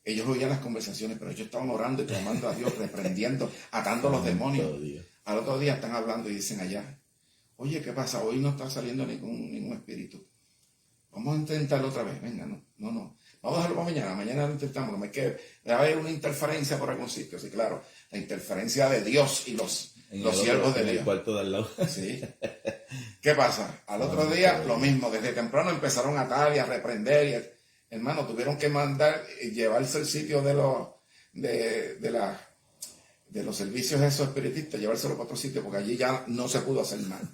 Ellos oían las conversaciones, pero ellos estaban orando y clamando a Dios, reprendiendo, atando a los demonios. Al otro día están hablando y dicen allá, oye, ¿qué pasa? Hoy no está saliendo ningún espíritu. Vamos a intentarlo otra vez. Venga, no. Vamos a dejarlo para mañana lo intentamos. No me quede. Debe haber una interferencia por algún sitio. Sí, claro, la interferencia de Dios y los siervos de Dios. En el cuarto de al lado. Sí. ¿Qué pasa? Al otro día, lo mismo. Desde temprano empezaron a atar y a reprender. Hermano, tuvieron que llevarse el sitio de los servicios esos espiritistas, llevárselo para otro sitio, porque allí ya no se pudo hacer nada.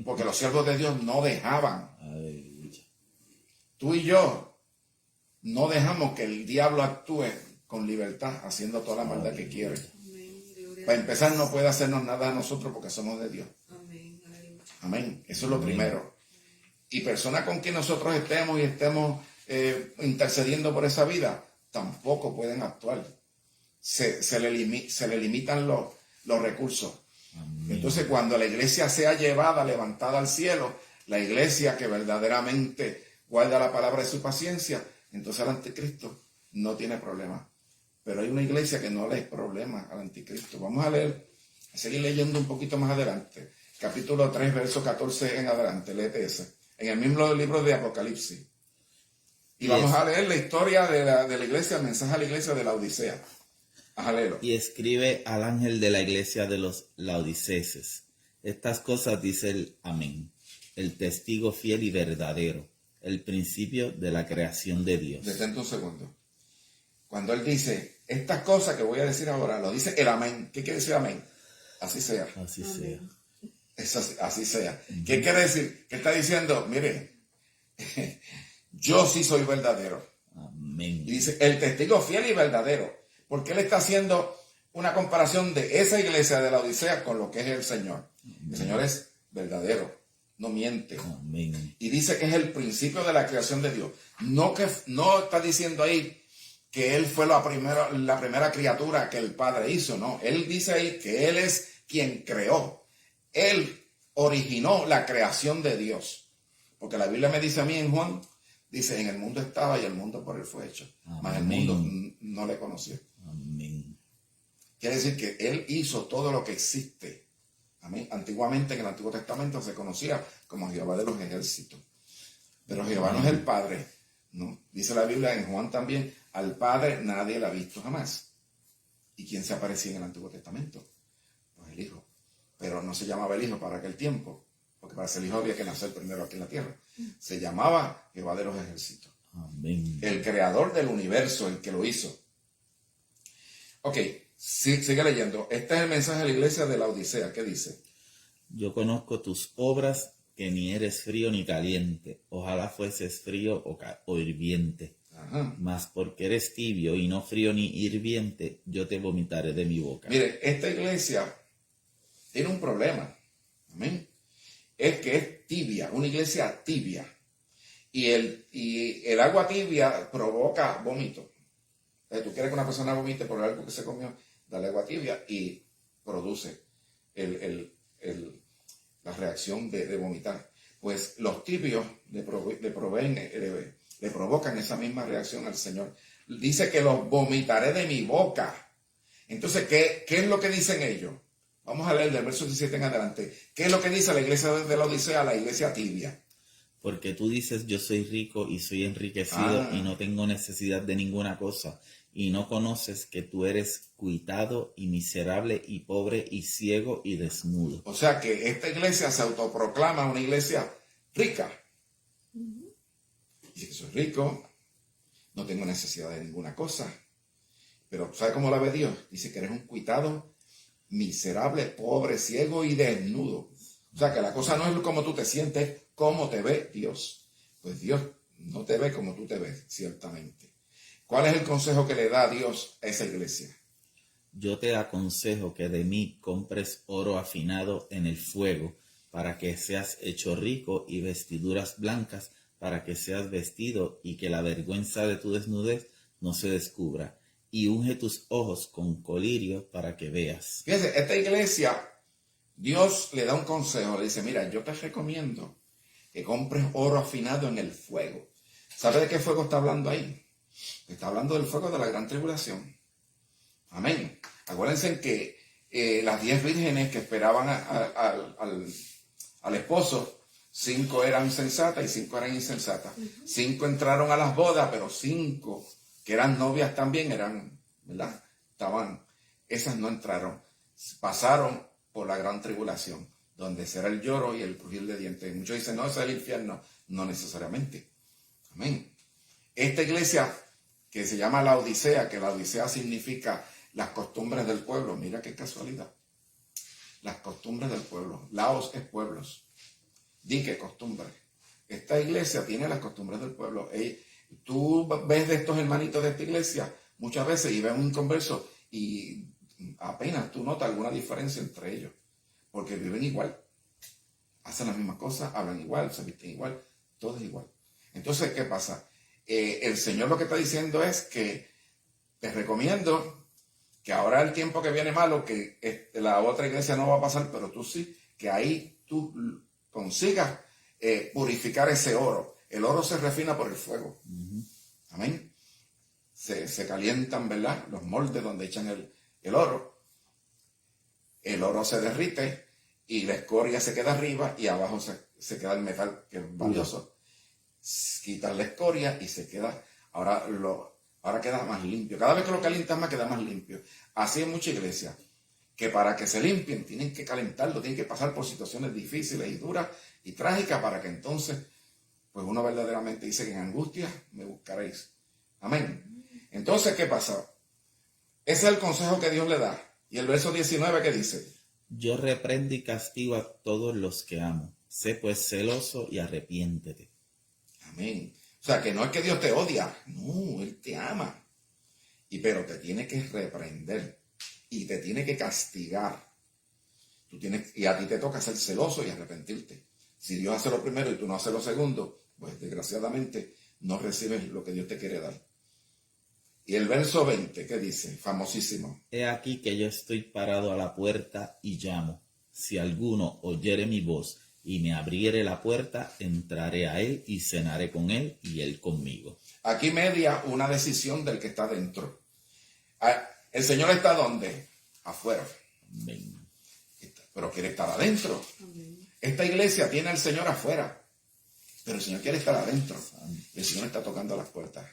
Porque los siervos de Dios no dejaban. Tú y yo no dejamos que el diablo actúe con libertad, haciendo toda la maldad que quiere. Para empezar, no puede hacernos nada a nosotros porque somos de Dios. Amén. Eso es lo primero. Y personas con quien nosotros estemos intercediendo por esa vida, tampoco pueden actuar. Se le limitan los recursos. Amén. Entonces, cuando la iglesia sea levantada al cielo, la iglesia que verdaderamente guarda la palabra de su paciencia, entonces el anticristo no tiene problema. Pero hay una iglesia que no le es problema al anticristo. Vamos a seguir leyendo un poquito más adelante. Capítulo 3, verso 14 en adelante. Léete ese. En el mismo libro de Apocalipsis. Y vamos a leer la historia de la iglesia, el mensaje a la iglesia de la Odisea. Léelo. Y escribe al ángel de la iglesia de los laodiceses. Estas cosas dice el Amén, el testigo fiel y verdadero, el principio de la creación de Dios. Detente un segundo. Cuando él dice, estas cosas que voy a decir ahora, lo dice el Amén. ¿Qué quiere decir Amén? Así sea. Así sea. Así sea. ¿Qué quiere decir? Que está diciendo, mire, yo sí soy verdadero. Amén. Y dice, el testigo fiel y verdadero. Porque él está haciendo una comparación de esa iglesia de la Odisea con lo que es el Señor. Amén. El Señor es verdadero, no miente. Amén. Y dice que es el principio de la creación de Dios. No está diciendo ahí que él fue la primera criatura que el Padre hizo, no. Él dice ahí que él es quien creó. Él originó la creación de Dios. Porque la Biblia me dice a mí en Juan, dice, en el mundo estaba y el mundo por él fue hecho. Mas el mundo no le conoció. Amén. Quiere decir que él hizo todo lo que existe. Amén. Antiguamente, en el Antiguo Testamento, se conocía como Jehová de los ejércitos. Pero Jehová no es el Padre. No. Dice la Biblia en Juan también, al Padre nadie lo ha visto jamás. ¿Y quién se aparecía en el Antiguo Testamento? Pues el Hijo. Pero no se llamaba el Hijo para aquel tiempo, porque para ser Hijo había que nacer primero aquí en la tierra. Se llamaba Jehová de los ejércitos. Amén. El creador del universo, el que lo hizo. Ok, Sí, sigue leyendo. Este es el mensaje de la iglesia de la Odisea. ¿Qué dice? Yo conozco tus obras, que ni eres frío ni caliente. Ojalá fueses frío o hirviente. Ajá. Mas porque eres tibio y no frío ni hirviente, yo te vomitaré de mi boca. Mire, esta iglesia tiene un problema. Amén. Es que es tibia, una iglesia tibia. Y el agua tibia provoca vómito. Tú quieres que una persona vomite por algo que se comió, dale agua tibia y produce la reacción de vomitar. Pues los tibios le provocan esa misma reacción al Señor. Dice que los vomitaré de mi boca. Entonces, ¿qué es lo que dicen ellos? Vamos a leer del verso 17 en adelante. ¿Qué es lo que dice la iglesia de la Odisea, la iglesia tibia? Porque tú dices, yo soy rico y soy enriquecido y no tengo necesidad de ninguna cosa. Y no conoces que tú eres cuitado y miserable y pobre y ciego y desnudo. O sea que esta iglesia se autoproclama una iglesia rica. Dice que soy rico, no tengo necesidad de ninguna cosa. Pero ¿sabe cómo la ve Dios? Dice que eres un cuitado, miserable, pobre, ciego y desnudo. O sea que la cosa no es como tú te sientes, cómo te ve Dios. Pues Dios no te ve como tú te ves, ciertamente. ¿Cuál es el consejo que le da Dios a esa iglesia? Yo te aconsejo que de mí compres oro afinado en el fuego, para que seas hecho rico, y vestiduras blancas, para que seas vestido, y que la vergüenza de tu desnudez no se descubra. Y unge tus ojos con colirio para que veas. Fíjense, esta iglesia, Dios le da un consejo, le dice, mira, yo te recomiendo que compres oro afinado en el fuego. ¿Sabe de qué fuego está hablando ahí? Está hablando del fuego de la gran tribulación. Amén. Acuérdense que las 10 vírgenes que esperaban al esposo, 5 eran sensatas y 5 eran insensatas. 5 entraron a las bodas, pero 5 que eran novias también eran, ¿verdad? Esas no entraron. Pasaron por la gran tribulación, donde será el lloro y el crujir de dientes. Muchos dicen, no, ese es el infierno. No necesariamente. Amén. Esta iglesia que se llama la Odisea, que la Odisea significa las costumbres del pueblo. Mira qué casualidad. Las costumbres del pueblo. Laos es pueblos. Di que costumbre. Esta iglesia tiene las costumbres del pueblo. Tú ves de estos hermanitos de esta iglesia muchas veces y ves un converso y apenas tú notas alguna diferencia entre ellos. Porque viven igual. Hacen las mismas cosas, hablan igual, se visten igual, todo es igual. Entonces, ¿qué pasa? El Señor lo que está diciendo es que te recomiendo que ahora el tiempo que viene malo, que la otra iglesia no va a pasar, pero tú sí, que ahí tú consigas purificar ese oro. El oro se refina por el fuego. Amén. Se calientan, ¿verdad? Los moldes donde echan el oro. El oro se derrite y la escoria se queda arriba y abajo se queda el metal que es valioso. Quitar la escoria y se queda, ahora queda más limpio. Cada vez que lo calientas más, queda más limpio. Así hay mucha iglesia que para que se limpien tienen que calentarlo, tienen que pasar por situaciones difíciles y duras y trágicas para que entonces, pues uno verdaderamente dice que en angustia me buscaréis. Amén. Entonces, ¿qué pasa? Ese es el consejo que Dios le da. Y el verso 19, ¿qué dice? Yo reprendo y castigo a todos los que amo. Sé pues celoso y arrepiéntete. Amén. O sea, que no es que Dios te odia. No, Él te ama. Pero te tiene que reprender. Y te tiene que castigar. Y a ti te toca ser celoso y arrepentirte. Si Dios hace lo primero y tú no haces lo segundo, pues desgraciadamente no recibes lo que Dios te quiere dar. Y el verso 20, ¿qué dice? Famosísimo. He aquí que yo estoy parado a la puerta y llamo. Si alguno oyere mi voz y me abriere la puerta, entraré a él y cenaré con él y él conmigo. Aquí media una decisión del que está dentro. El Señor está ¿dónde? Afuera. Amén. Pero quiere estar adentro. Amén. Esta iglesia tiene al Señor afuera, pero el Señor quiere estar adentro. Y el Señor está tocando las puertas.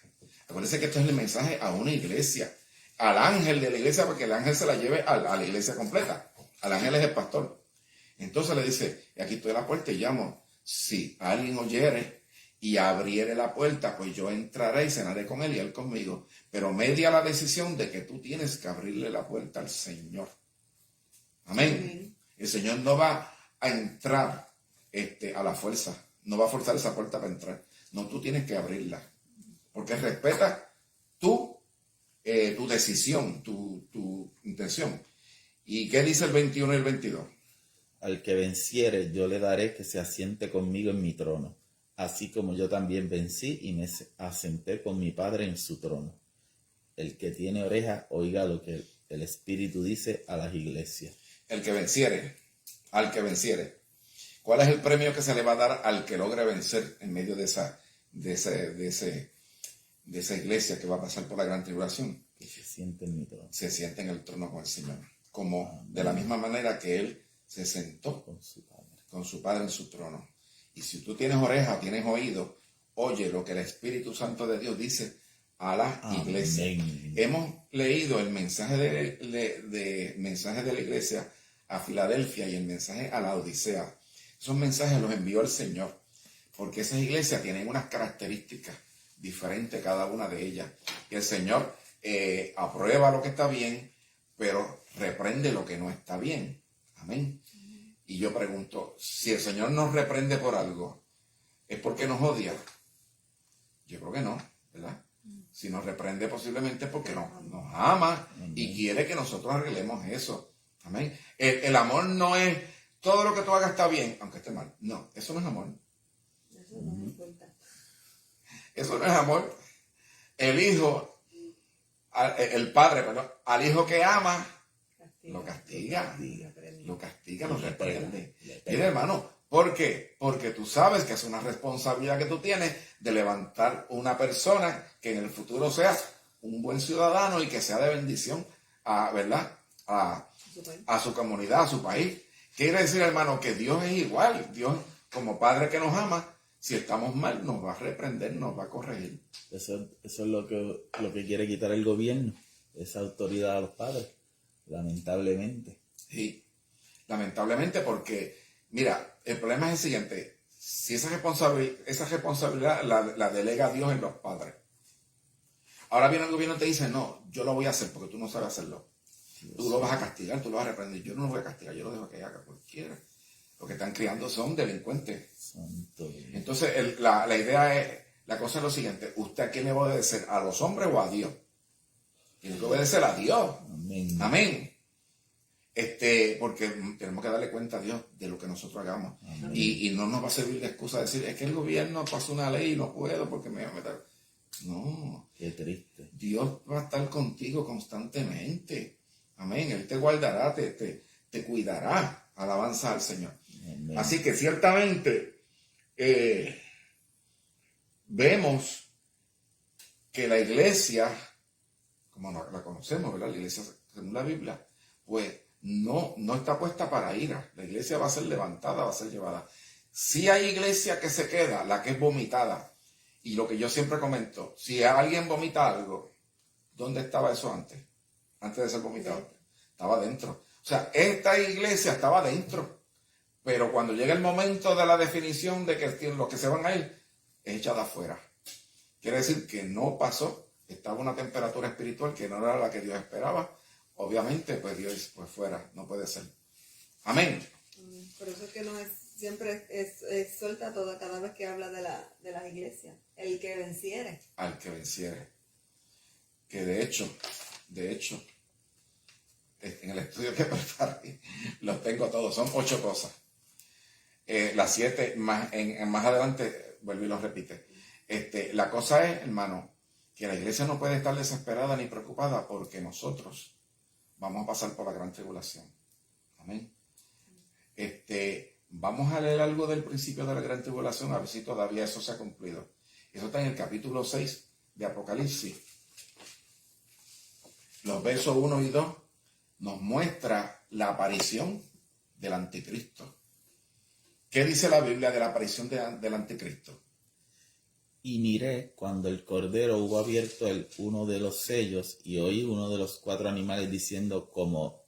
Acuérdense que esto es el mensaje a una iglesia, al ángel de la iglesia, para que el ángel se la lleve a la iglesia completa. Al ángel es el pastor. Entonces le dice, y aquí estoy a la puerta y llamo. Si alguien oyere y abriere la puerta, pues yo entraré y cenaré con él y él conmigo. Pero media la decisión de que tú tienes que abrirle la puerta al Señor. Amén. El Señor no va a entrar a la fuerza, no va a forzar esa puerta para entrar. No, tú tienes que abrirla, porque respeta tu decisión, tu intención. ¿Y qué dice el 21 y el 22? Al que venciere, yo le daré que se asiente conmigo en mi trono, así como yo también vencí y me asenté con mi Padre en su trono. El que tiene oreja, oiga lo que el Espíritu dice a las iglesias. El que venciere, al que venciere. ¿Cuál es el premio que se le va a dar al que logre vencer en medio de esa iglesia que va a pasar por la gran tribulación? Que se siente en mi trono. Se siente en el trono con el Señor. Como de la misma manera que Él se sentó con su Padre en su trono. Y si tú tienes oreja, tienes oído, oye lo que el Espíritu Santo de Dios dice a la iglesia. Hemos leído el mensaje mensaje de la iglesia a Filadelfia y el mensaje a la Odisea. Esos mensajes los envió el Señor, porque esas iglesias tienen unas características diferentes cada una de ellas. Y el Señor aprueba lo que está bien, pero reprende lo que no está bien. Amén. Y yo pregunto, si el Señor nos reprende por algo, ¿es porque nos odia? Yo creo que no, ¿verdad? Si nos reprende posiblemente porque nos ama y quiere que nosotros arreglemos eso. Amén. El amor no es todo lo que tú hagas está bien, aunque esté mal. No, eso no es amor. Eso no me importa. Eso no es amor. El hijo, el padre, perdón, al hijo que ama, lo castiga, lo reprende. Mira, hermano, ¿por qué? Porque tú sabes que es una responsabilidad que tú tienes de levantar una persona que en el futuro sea un buen ciudadano y que sea de bendición ¿verdad? A su comunidad, a su país. Quiere decir, hermano, que Dios es igual. Dios, como Padre que nos ama, si estamos mal, nos va a reprender, nos va a corregir. Eso es lo que quiere quitar el gobierno, esa autoridad a los padres, lamentablemente. Sí, lamentablemente, porque, mira, el problema es el siguiente: si esa responsabilidad la delega Dios en los padres. Ahora viene el gobierno y te dice, no, yo lo voy a hacer porque tú no sabes hacerlo. Tú lo vas a castigar, tú lo vas a reprender. Yo no lo voy a castigar, yo lo dejo que haga cualquiera. Los que están criando son delincuentes. Entonces, la idea es, la cosa es lo siguiente: ¿usted a quién le va a obedecer? ¿A los hombres o a Dios? Tiene que obedecer a Dios. Amén. Amén. Porque tenemos que darle cuenta a Dios de lo que nosotros hagamos. Y no nos va a servir de excusa decir, es que el gobierno pasó una ley y no puedo porque me voy a meter. No. Qué triste. Dios va a estar contigo constantemente. Amén. Él te guardará, te cuidará. Alabanza al Señor. Amén. Así que ciertamente vemos que la iglesia, como la conocemos, ¿verdad? La iglesia según la Biblia, pues no está puesta para ira. La iglesia va a ser levantada, va a ser llevada. Si hay iglesia que se queda, la que es vomitada. Y lo que yo siempre comento, si alguien vomita algo, ¿dónde estaba eso antes? Antes de ser vomitado. Estaba dentro. O sea, esta iglesia estaba dentro. Pero cuando llega el momento de la definición de que los que se van a ir, es echada afuera. Quiere decir que no pasó. Estaba una temperatura espiritual que no era la que Dios esperaba. Obviamente, pues Dios, pues fuera. No puede ser. Amén. Por eso es que siempre exhorta cada vez que habla de las iglesias. El que venciere. Al que venciere. Que de hecho, en el estudio que preparé, los tengo todos. Son 8 cosas. Las 7, más adelante, vuelvo y lo repite. La cosa es, hermano, que la iglesia no puede estar desesperada ni preocupada porque nosotros vamos a pasar por la gran tribulación. Amén. Vamos a leer algo del principio de la gran tribulación, a ver si todavía eso se ha cumplido. Eso está en el capítulo 6 de Apocalipsis. Los versos 1 y 2 nos muestra la aparición del anticristo. ¿Qué dice la Biblia de la aparición del anticristo? Y miré cuando el Cordero hubo abierto uno de los sellos y oí uno de los 4 animales diciendo como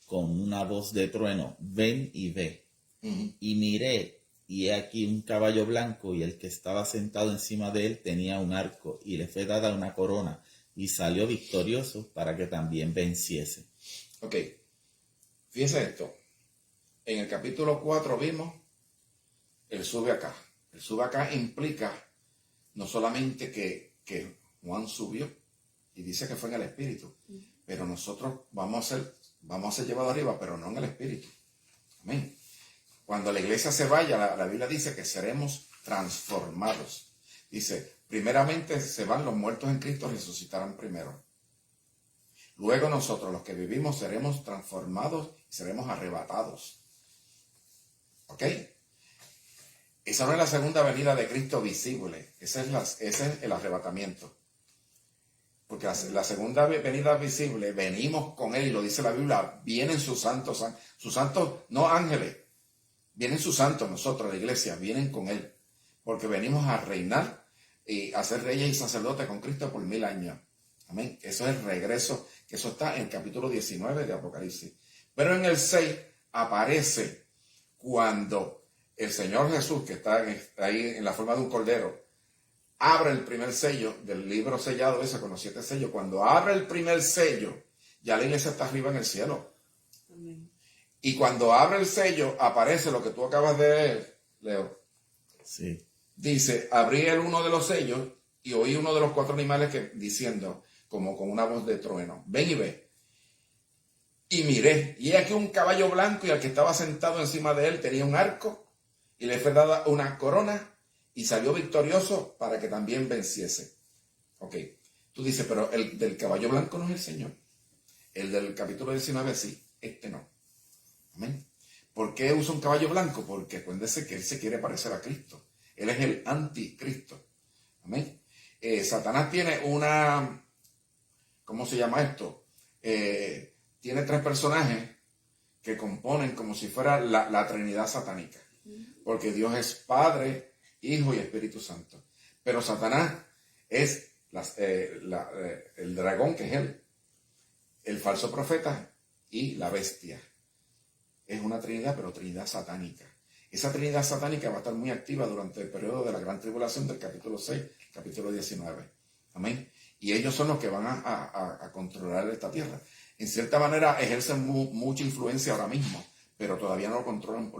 con una voz de trueno, ven y ve. Uh-huh. Y miré y he aquí un caballo blanco, y el que estaba sentado encima de él tenía un arco, y le fue dada una corona, y salió victorioso para que también venciese. Ok, fíjense esto. En el capítulo 4 vimos el sube acá. El sube acá implica no solamente que Juan subió, y dice que fue en el Espíritu, pero nosotros vamos a ser llevados arriba, pero no en el Espíritu. Amén. Cuando la iglesia se vaya, la Biblia dice que seremos transformados. Dice, primeramente se van los muertos en Cristo, resucitarán primero. Luego nosotros, los que vivimos, seremos transformados y seremos arrebatados. ¿Ok? Esa no es la segunda venida de Cristo visible. Ese es el arrebatamiento. Porque la segunda venida visible, venimos con Él, y lo dice la Biblia, vienen sus santos, no ángeles, vienen sus santos, nosotros, la iglesia, vienen con Él. Porque venimos a reinar y a ser reyes y sacerdotes con Cristo por 1000 años. Amén. Eso es el regreso, que eso está en el capítulo 19 de Apocalipsis. Pero en el 6 aparece cuando el Señor Jesús, que está ahí en la forma de un cordero, abre el primer sello del libro sellado ese con los 7 sellos. Cuando abre el primer sello, ya la iglesia está arriba en el cielo. Amén. Y cuando abre el sello, aparece lo que tú acabas de leer, Leo. Sí. Dice, abrí el uno de los sellos y oí uno de los 4 animales diciendo, como con una voz de trueno, ven y ve. Y miré, y he aquí un caballo blanco, y al que estaba sentado encima de él tenía un arco, y le fue dada una corona, y salió victorioso para que también venciese. Ok, tú dices, pero el del caballo blanco no es el Señor. El del capítulo 19 sí, este no. Amén. ¿Por qué usa un caballo blanco? Porque acuérdense que él se quiere parecer a Cristo. Él es el anticristo. Amén. Satanás tiene una, ¿cómo se llama esto? Tiene 3 personajes que componen como si fuera la Trinidad satánica. Porque Dios es Padre, Hijo y Espíritu Santo. Pero Satanás es el dragón, que es él, el falso profeta y la bestia. Es una trinidad, pero trinidad satánica. Esa trinidad satánica va a estar muy activa durante el periodo de la gran tribulación del capítulo 6, capítulo 19. Amén. Y ellos son los que van a controlar esta tierra. En cierta manera ejercen mucha influencia ahora mismo, pero todavía no lo controlan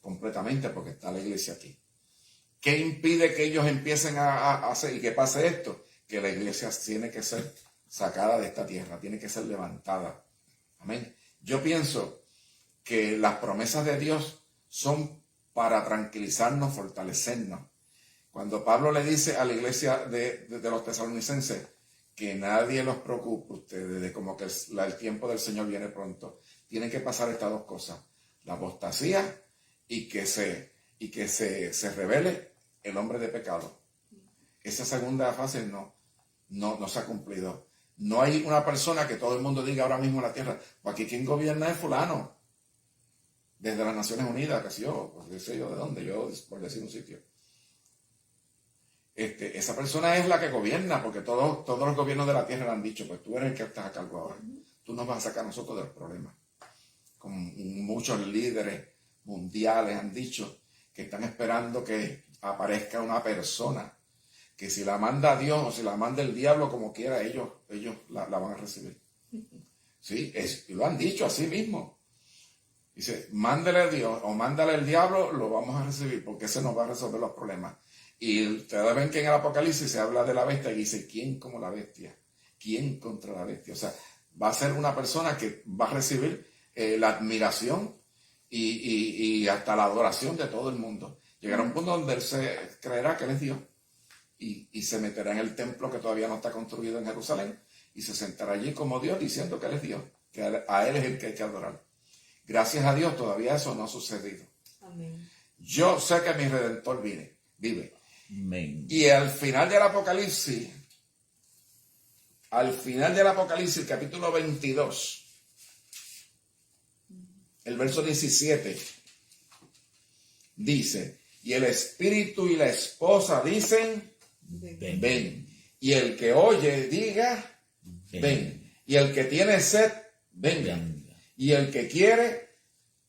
completamente porque está la iglesia aquí. ¿Qué impide que ellos empiecen a hacer y que pase esto? Que la iglesia tiene que ser sacada de esta tierra, tiene que ser levantada. Amén. Yo pienso que las promesas de Dios son para tranquilizarnos, fortalecernos. Cuando Pablo le dice a la iglesia de los tesalonicenses que nadie los preocupe ustedes, de como que el tiempo del Señor viene pronto, tienen que pasar estas 2 cosas, la apostasía y que se revele el hombre de pecado. Esa segunda fase no se ha cumplido. No hay una persona que todo el mundo diga ahora mismo en la tierra, pues aquí quien gobierna es fulano, desde las Naciones Unidas, que sé yo, pues sé yo de dónde, yo por decir un sitio. Esa persona es la que gobierna, porque todos los gobiernos de la tierra le han dicho, pues tú eres el que estás a cargo ahora. Tú nos vas a sacar a nosotros de los problemas. Como muchos líderes mundiales han dicho que están esperando que aparezca una persona que si la manda Dios o si la manda el diablo, como quiera, ellos la van a recibir. Sí, y lo han dicho así mismo. Dice, mándale a Dios o mándale al diablo, lo vamos a recibir porque ese nos va a resolver los problemas. Y ustedes ven que en el Apocalipsis se habla de la bestia y dice, ¿quién como la bestia? ¿Quién contra la bestia? O sea, va a ser una persona que va a recibir la admiración y hasta la adoración de todo el mundo. Llegará un punto donde él se creerá que él es Dios y se meterá en el templo que todavía no está construido en Jerusalén y se sentará allí como Dios diciendo que él es Dios, que a él es el que hay que adorar. Gracias a Dios todavía eso no ha sucedido. Amén. Yo sé que mi Redentor vive. Amén. Y al final del Apocalipsis, el capítulo 22, el verso 17, dice, y el espíritu y la esposa dicen, ven. Y el que oye diga, ven. Y el que tiene sed, venga. Y el que quiere,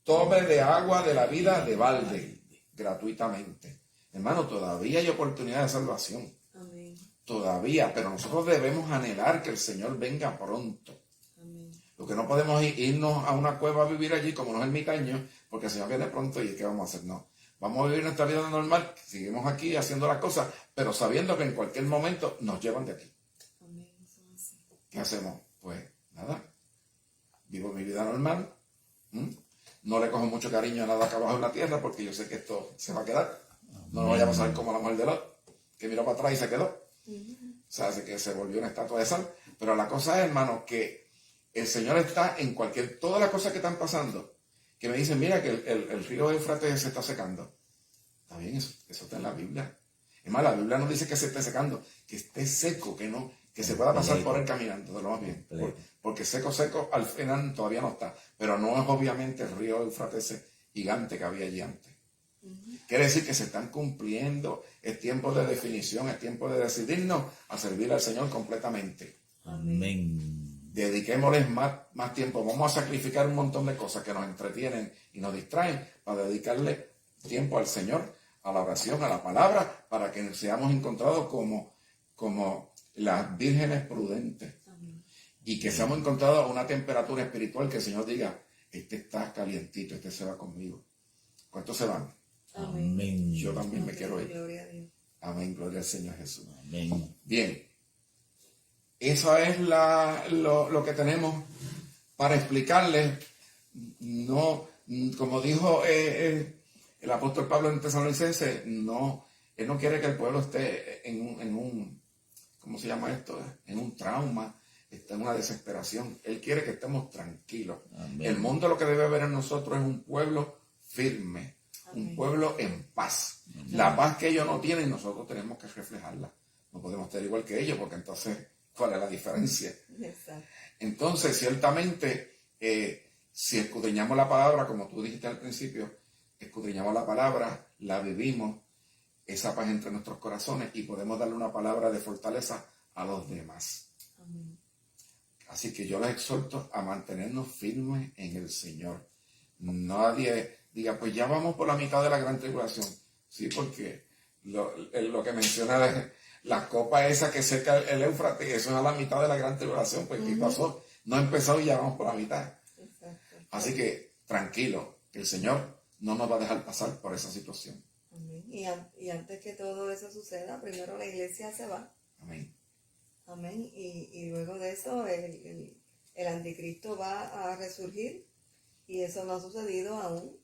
tome de agua de la vida de balde. gratuitamente. Hermano, todavía hay oportunidad de salvación. Amén. Todavía, pero nosotros debemos anhelar que el Señor venga pronto. Amén. Lo que no podemos irnos a una cueva a vivir allí como los ermitaños, porque el Señor viene pronto y ¿qué vamos a hacer? No. Vamos a vivir nuestra vida normal, seguimos aquí haciendo las cosas, pero sabiendo que en cualquier momento nos llevan de aquí. Amén. Eso es así. ¿Qué hacemos? Pues nada, vivo mi vida normal. No le cojo mucho cariño a nada acá abajo en la tierra porque yo sé que esto se va a quedar. No nos vaya a pasar como la mujer de Lot, que miró para atrás y se quedó. O sea, así que se volvió una estatua de sal. Pero la cosa es, hermano, que el Señor está en todas las cosas que están pasando, que me dicen, mira que el río Éufrates se está secando. Está bien, eso está en la Biblia. Es más, la Biblia no dice que se esté secando, que esté seco, que se pueda pasar por él caminando, de lo más bien. Porque seco al final todavía no está. Pero no es obviamente el río Éufrates ese gigante que había allí antes. Quiere decir que se están cumpliendo, es tiempo de definición, es tiempo de decidirnos a servir al Señor completamente. Amén. Dediquémosles más tiempo. Vamos a sacrificar un montón de cosas que nos entretienen y nos distraen para dedicarle tiempo al Señor, a la oración, a la palabra, para que seamos encontrados como las vírgenes prudentes. Amén. Y que seamos encontrados a una temperatura espiritual que el Señor diga, este está calientito, este se va conmigo. ¿Cuántos se van? Amén. Yo también me quiero ir. Gloria a Dios. Amén, gloria al Señor Jesús. Amén. Bien, eso es lo que tenemos para explicarles. No, como dijo el apóstol Pablo en Tesalonicenses, no, él no quiere que el pueblo esté en un ¿cómo se llama esto? En un trauma, está en una desesperación. Él quiere que estemos tranquilos. Amén. El mundo lo que debe ver en nosotros es un pueblo firme, un pueblo en paz. La paz que ellos no tienen, nosotros tenemos que reflejarla. No podemos ser igual que ellos, porque entonces, ¿cuál es la diferencia? Exacto. Entonces, ciertamente, si escudriñamos la palabra, como tú dijiste al principio, escudriñamos la palabra, la vivimos, esa paz entre nuestros corazones y podemos darle una palabra de fortaleza a los demás. Amén. Así que yo les exhorto a mantenernos firmes en el Señor. Nadie diga, pues ya vamos por la mitad de la gran tribulación. Sí, porque lo que menciona de la copa esa que seca el Éufrates, eso es a la mitad de la gran tribulación. Pues ¿qué pasó? No ha empezado y ya vamos por la mitad. Exacto. Así que tranquilo, que el Señor no nos va a dejar pasar por esa situación. Amén. Y antes que todo eso suceda, primero la iglesia se va. Amén. Amén. Y luego de eso el anticristo va a resurgir. Y eso no ha sucedido aún.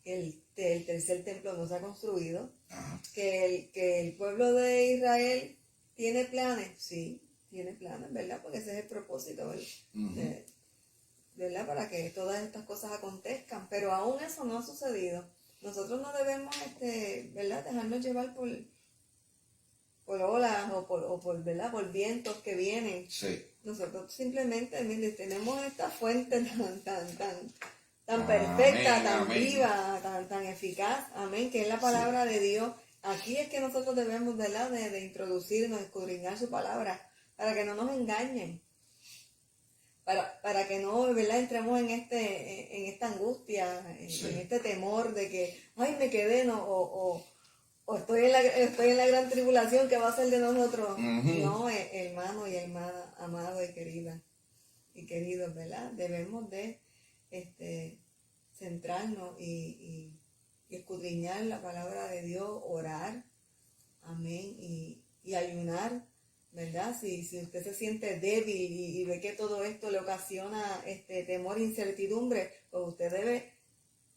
El tercer templo no se ha construido. Ajá. Que el pueblo de Israel tiene planes. Sí, tiene planes, ¿verdad? Porque ese es el propósito, ¿verdad? ¿Verdad? Para que todas estas cosas acontezcan. Pero aún eso no ha sucedido. Nosotros no debemos, ¿verdad? Dejarnos llevar por olas o por, ¿verdad? Por vientos que vienen. Sí. Nosotros simplemente, mire, tenemos esta fuente tan Amén, perfecta, tan amén. viva, tan eficaz, amén, que es la palabra de Dios. Aquí es que nosotros debemos, ¿verdad? de introducirnos, escudriñar su palabra, para que no nos engañen. Para que no, ¿verdad? Entremos en esta angustia, en este temor de que, ay, me quedé, no, o estoy en la gran tribulación que va a ser de nosotros. No, hermano y hermana, amado y querida y queridos, ¿verdad? Debemos de centrarnos y escudriñar la palabra de Dios, orar, amén, y ayunar, ¿verdad? Si usted se siente débil y ve que todo esto le ocasiona temor e incertidumbre, pues usted debe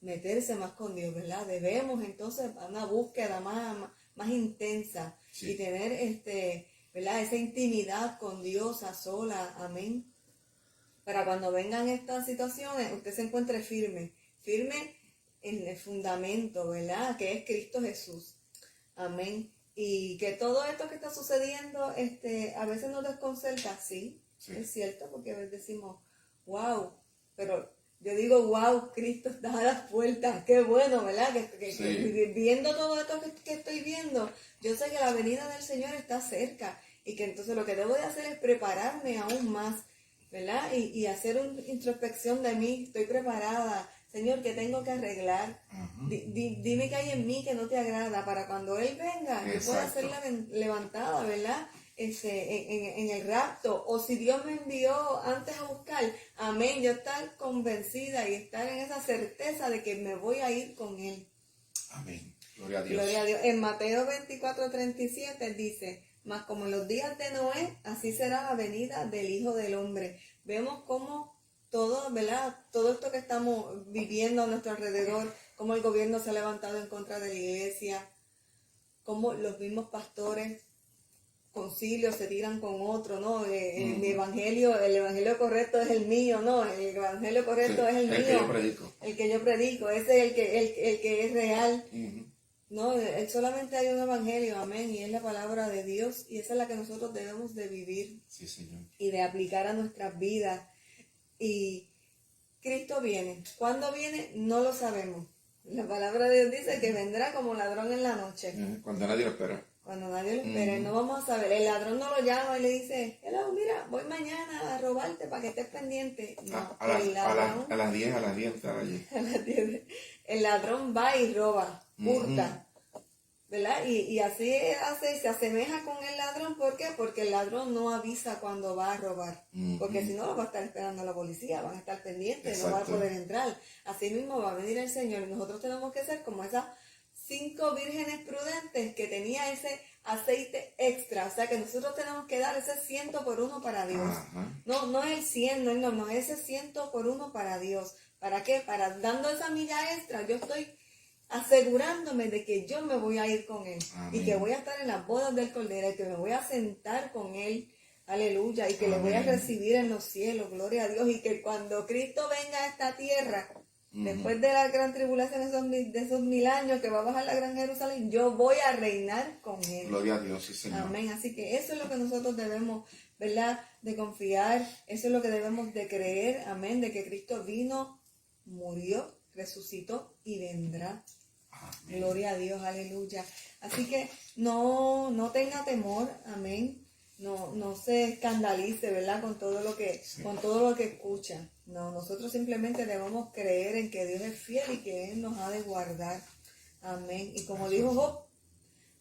meterse más con Dios, ¿verdad? Debemos entonces una búsqueda más intensa, Sí. y tener ¿verdad? Esa intimidad con Dios a sola, amén. Para cuando vengan estas situaciones, usted se encuentre firme en el fundamento, ¿verdad? Que es Cristo Jesús, amén. Y que todo esto que está sucediendo, a veces nos desconcerta, sí, es cierto, porque a veces decimos, wow, pero yo digo, wow, Cristo está a las puertas, qué bueno, ¿verdad? Que viendo todo esto que estoy viendo, yo sé que la venida del Señor está cerca, y que entonces lo que debo de hacer es prepararme aún más, ¿verdad? Y hacer una introspección de mí, estoy preparada, Señor, ¿qué tengo que arreglar? Ajá. Dime qué hay en mí que no te agrada, para cuando Él venga, yo pueda ser levantada, ¿verdad? En el rapto. O si Dios me envió antes a buscar, amén, yo estar convencida y estar en esa certeza de que me voy a ir con Él. Amén. Gloria a Dios. Gloria a Dios. En Mateo 24:37 dice: mas como en los días de Noé, así será la venida del Hijo del Hombre. Vemos cómo todo, ¿verdad? Todo esto que estamos viviendo a nuestro alrededor, cómo el gobierno se ha levantado en contra de la iglesia, cómo los mismos pastores concilios se tiran con otro, ¿no? El evangelio correcto es el mío, ¿no? El evangelio correcto es el mío. Que yo predico. El que yo predico, ese es el que es real. No, solamente hay un evangelio, amén, y es la palabra de Dios, y esa es la que nosotros debemos de vivir. Sí, Señor. Y de aplicar a nuestras vidas. Y Cristo viene. ¿Cuándo viene? No lo sabemos. La palabra de Dios dice que vendrá como ladrón en la noche. Cuando nadie lo espera. Cuando nadie lo espera, no vamos a saber. El ladrón no lo llama y le dice: hello, mira, voy mañana a robarte para que estés pendiente. No, A las 10 estar allí. A las 10. El ladrón va y roba, hurta. ¿Verdad? Y así hace, se asemeja con el ladrón. ¿Por qué? Porque el ladrón no avisa cuando va a robar. Porque si no, lo va a estar esperando la policía, van a estar pendientes, no va a poder entrar. Así mismo va a venir el Señor, y nosotros tenemos que ser como esas 5 vírgenes prudentes que tenía ese aceite extra. O sea que nosotros tenemos que dar ese 100 por 1 para Dios. No es el 100, no, ese 100 por 1 para Dios. ¿Para qué? Para dando esa milla extra, yo estoy asegurándome de que yo me voy a ir con Él. Amén. Y que voy a estar en las bodas del Cordero, y que me voy a sentar con Él, aleluya, y que le voy a recibir en los cielos, gloria a Dios, y que cuando Cristo venga a esta tierra, después de la gran tribulación de esos 1000 años que va a bajar la gran Jerusalén, yo voy a reinar con Él. Gloria a Dios, sí, Señor. Amén. Así que eso es lo que nosotros debemos, ¿verdad?, de confiar, eso es lo que debemos de creer, amén, de que Cristo vino, murió, resucitó y vendrá. Amén. Gloria a Dios, aleluya. Así que no tenga temor, amén. No se escandalice, ¿verdad?, con todo lo que escucha. No, nosotros simplemente debemos creer en que Dios es fiel y que Él nos ha de guardar. Amén. Y como dijo Job,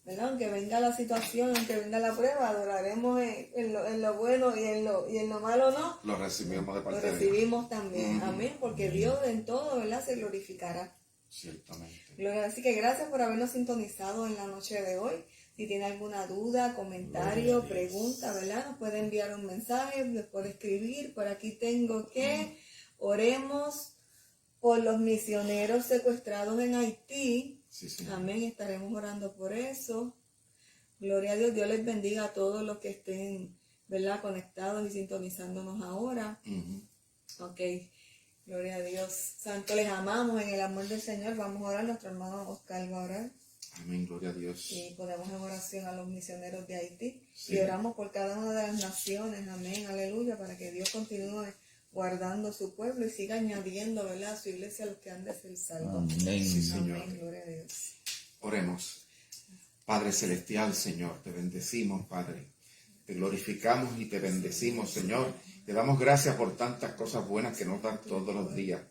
¿verdad?, aunque venga la situación, aunque venga la prueba, adoraremos en lo bueno y en lo malo no. Lo recibimos de parte de Dios. Lo recibimos también. Amén. Porque Dios en todo, ¿verdad?, se glorificará. Ciertamente. Gloria. Así que gracias por habernos sintonizado en la noche de hoy. Si tiene alguna duda, comentario, pregunta, ¿verdad?, nos puede enviar un mensaje, nos puede escribir. Por aquí tengo que oremos por los misioneros secuestrados en Haití. Sí, sí. Amén, estaremos orando por eso. Gloria a Dios. Dios les bendiga a todos los que estén, ¿verdad?, conectados y sintonizándonos ahora. Ok. Gloria a Dios. Santo, les amamos en el amor del Señor. Vamos a orar. Nuestro hermano Oscar va a orar. Amén, gloria a Dios. Y ponemos en oración a los misioneros de Haití. Sí. Y oramos por cada una de las naciones. Amén, aleluya. Para que Dios continúe guardando su pueblo y siga añadiendo, ¿verdad?, a su iglesia a los que han de ser salvos. Amén. Sí, Señor. Amén, gloria a Dios. Oremos. Padre celestial, Señor, te bendecimos, Padre. Te glorificamos y te bendecimos, Señor. Te damos gracias por tantas cosas buenas que nos das todos los días.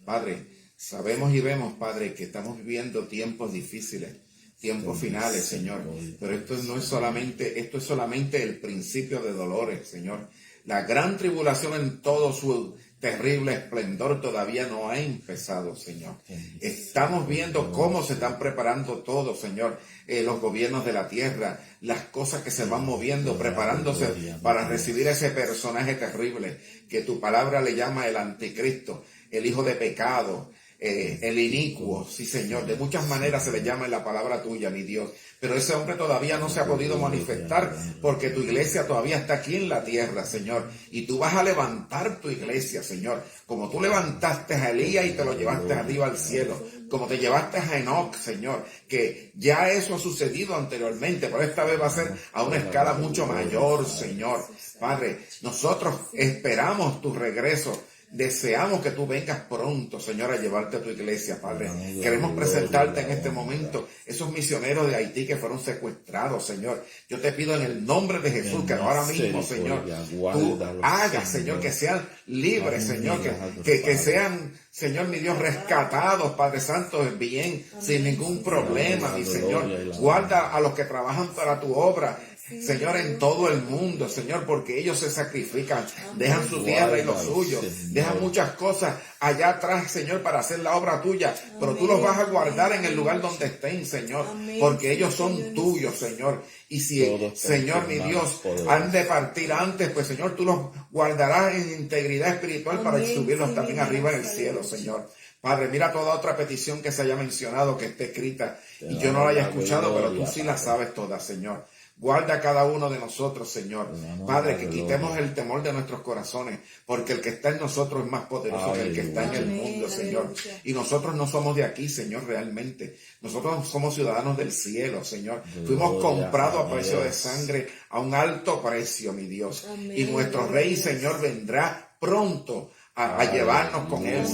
Padre, sabemos y vemos, Padre, que estamos viviendo tiempos difíciles, tiempos finales, Señor. Pero esto es solamente el principio de dolores, Señor. La gran tribulación en todo su terrible esplendor todavía no ha empezado, Señor. Estamos viendo cómo se están preparando todo, Señor, los gobiernos de la tierra, las cosas que se van moviendo, preparándose para recibir ese personaje terrible que tu palabra le llama el anticristo, el hijo de pecado, el inicuo, sí, Señor. De muchas maneras se le llama en la palabra tuya, mi Dios. Pero ese hombre todavía no se ha podido manifestar porque tu iglesia todavía está aquí en la tierra, Señor. Y tú vas a levantar tu iglesia, Señor. Como tú levantaste a Elías y te lo llevaste arriba al cielo. Como te llevaste a Enoc, Señor. Que ya eso ha sucedido anteriormente, pero esta vez va a ser a una escala mucho mayor, Señor. Padre, nosotros esperamos tu regreso Deseamos que tú vengas pronto, Señor, a llevarte a tu iglesia, Padre. Amén. Queremos presentarte en este Gloria. momento esos misioneros de Haití que fueron secuestrados, Señor. Yo te pido en el nombre de Jesús que ahora mismo, Señor, tú Guárdalos, hagas, Señor. Señor, que sean libres, Amén. Señor, Milagros, que Padre. sean, Señor, mi Dios, rescatados, Padre Santo, bien, sin ningún problema, mi Señor. Guarda a los que trabajan para tu obra, Señor, en todo el mundo, Señor, porque ellos se sacrifican, dejan su tierra y lo suyo, dejan muchas cosas allá atrás, Señor, para hacer la obra tuya, pero tú los vas a guardar en el lugar donde estén, Señor, porque ellos son tuyos, Señor. Y si, Señor, mi Dios, han de partir antes, pues, Señor, tú los guardarás en integridad espiritual para subirlos también arriba en el cielo, Señor. Padre, mira toda otra petición que se haya mencionado, que esté escrita, y yo no la haya escuchado, pero tú sí la sabes todas, Señor. Guarda a cada uno de nosotros, Señor. Padre, que quitemos el temor de nuestros corazones, porque el que está en nosotros es más poderoso que el que está en el mundo, Señor. Y nosotros no somos de aquí, Señor, realmente. Nosotros somos ciudadanos del cielo, Señor. Fuimos comprados a precio de sangre, a un alto precio, mi Dios. Y nuestro Rey, Señor, vendrá pronto a llevarnos con Él.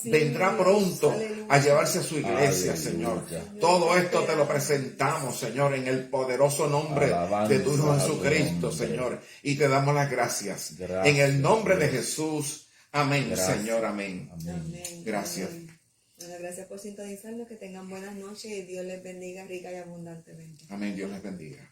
Vendrá pronto a llevarse a su iglesia, Señor. Todo esto te lo presentamos, Señor, en el poderoso nombre de tu Hijo Jesucristo, Señor. Y te damos las gracias. En el nombre de Jesús. Amén, Señor. Amén. Gracias. Bueno, gracias por sintonizarnos. Que tengan buenas noches y Dios les bendiga rica y abundantemente. Amén. Dios les bendiga.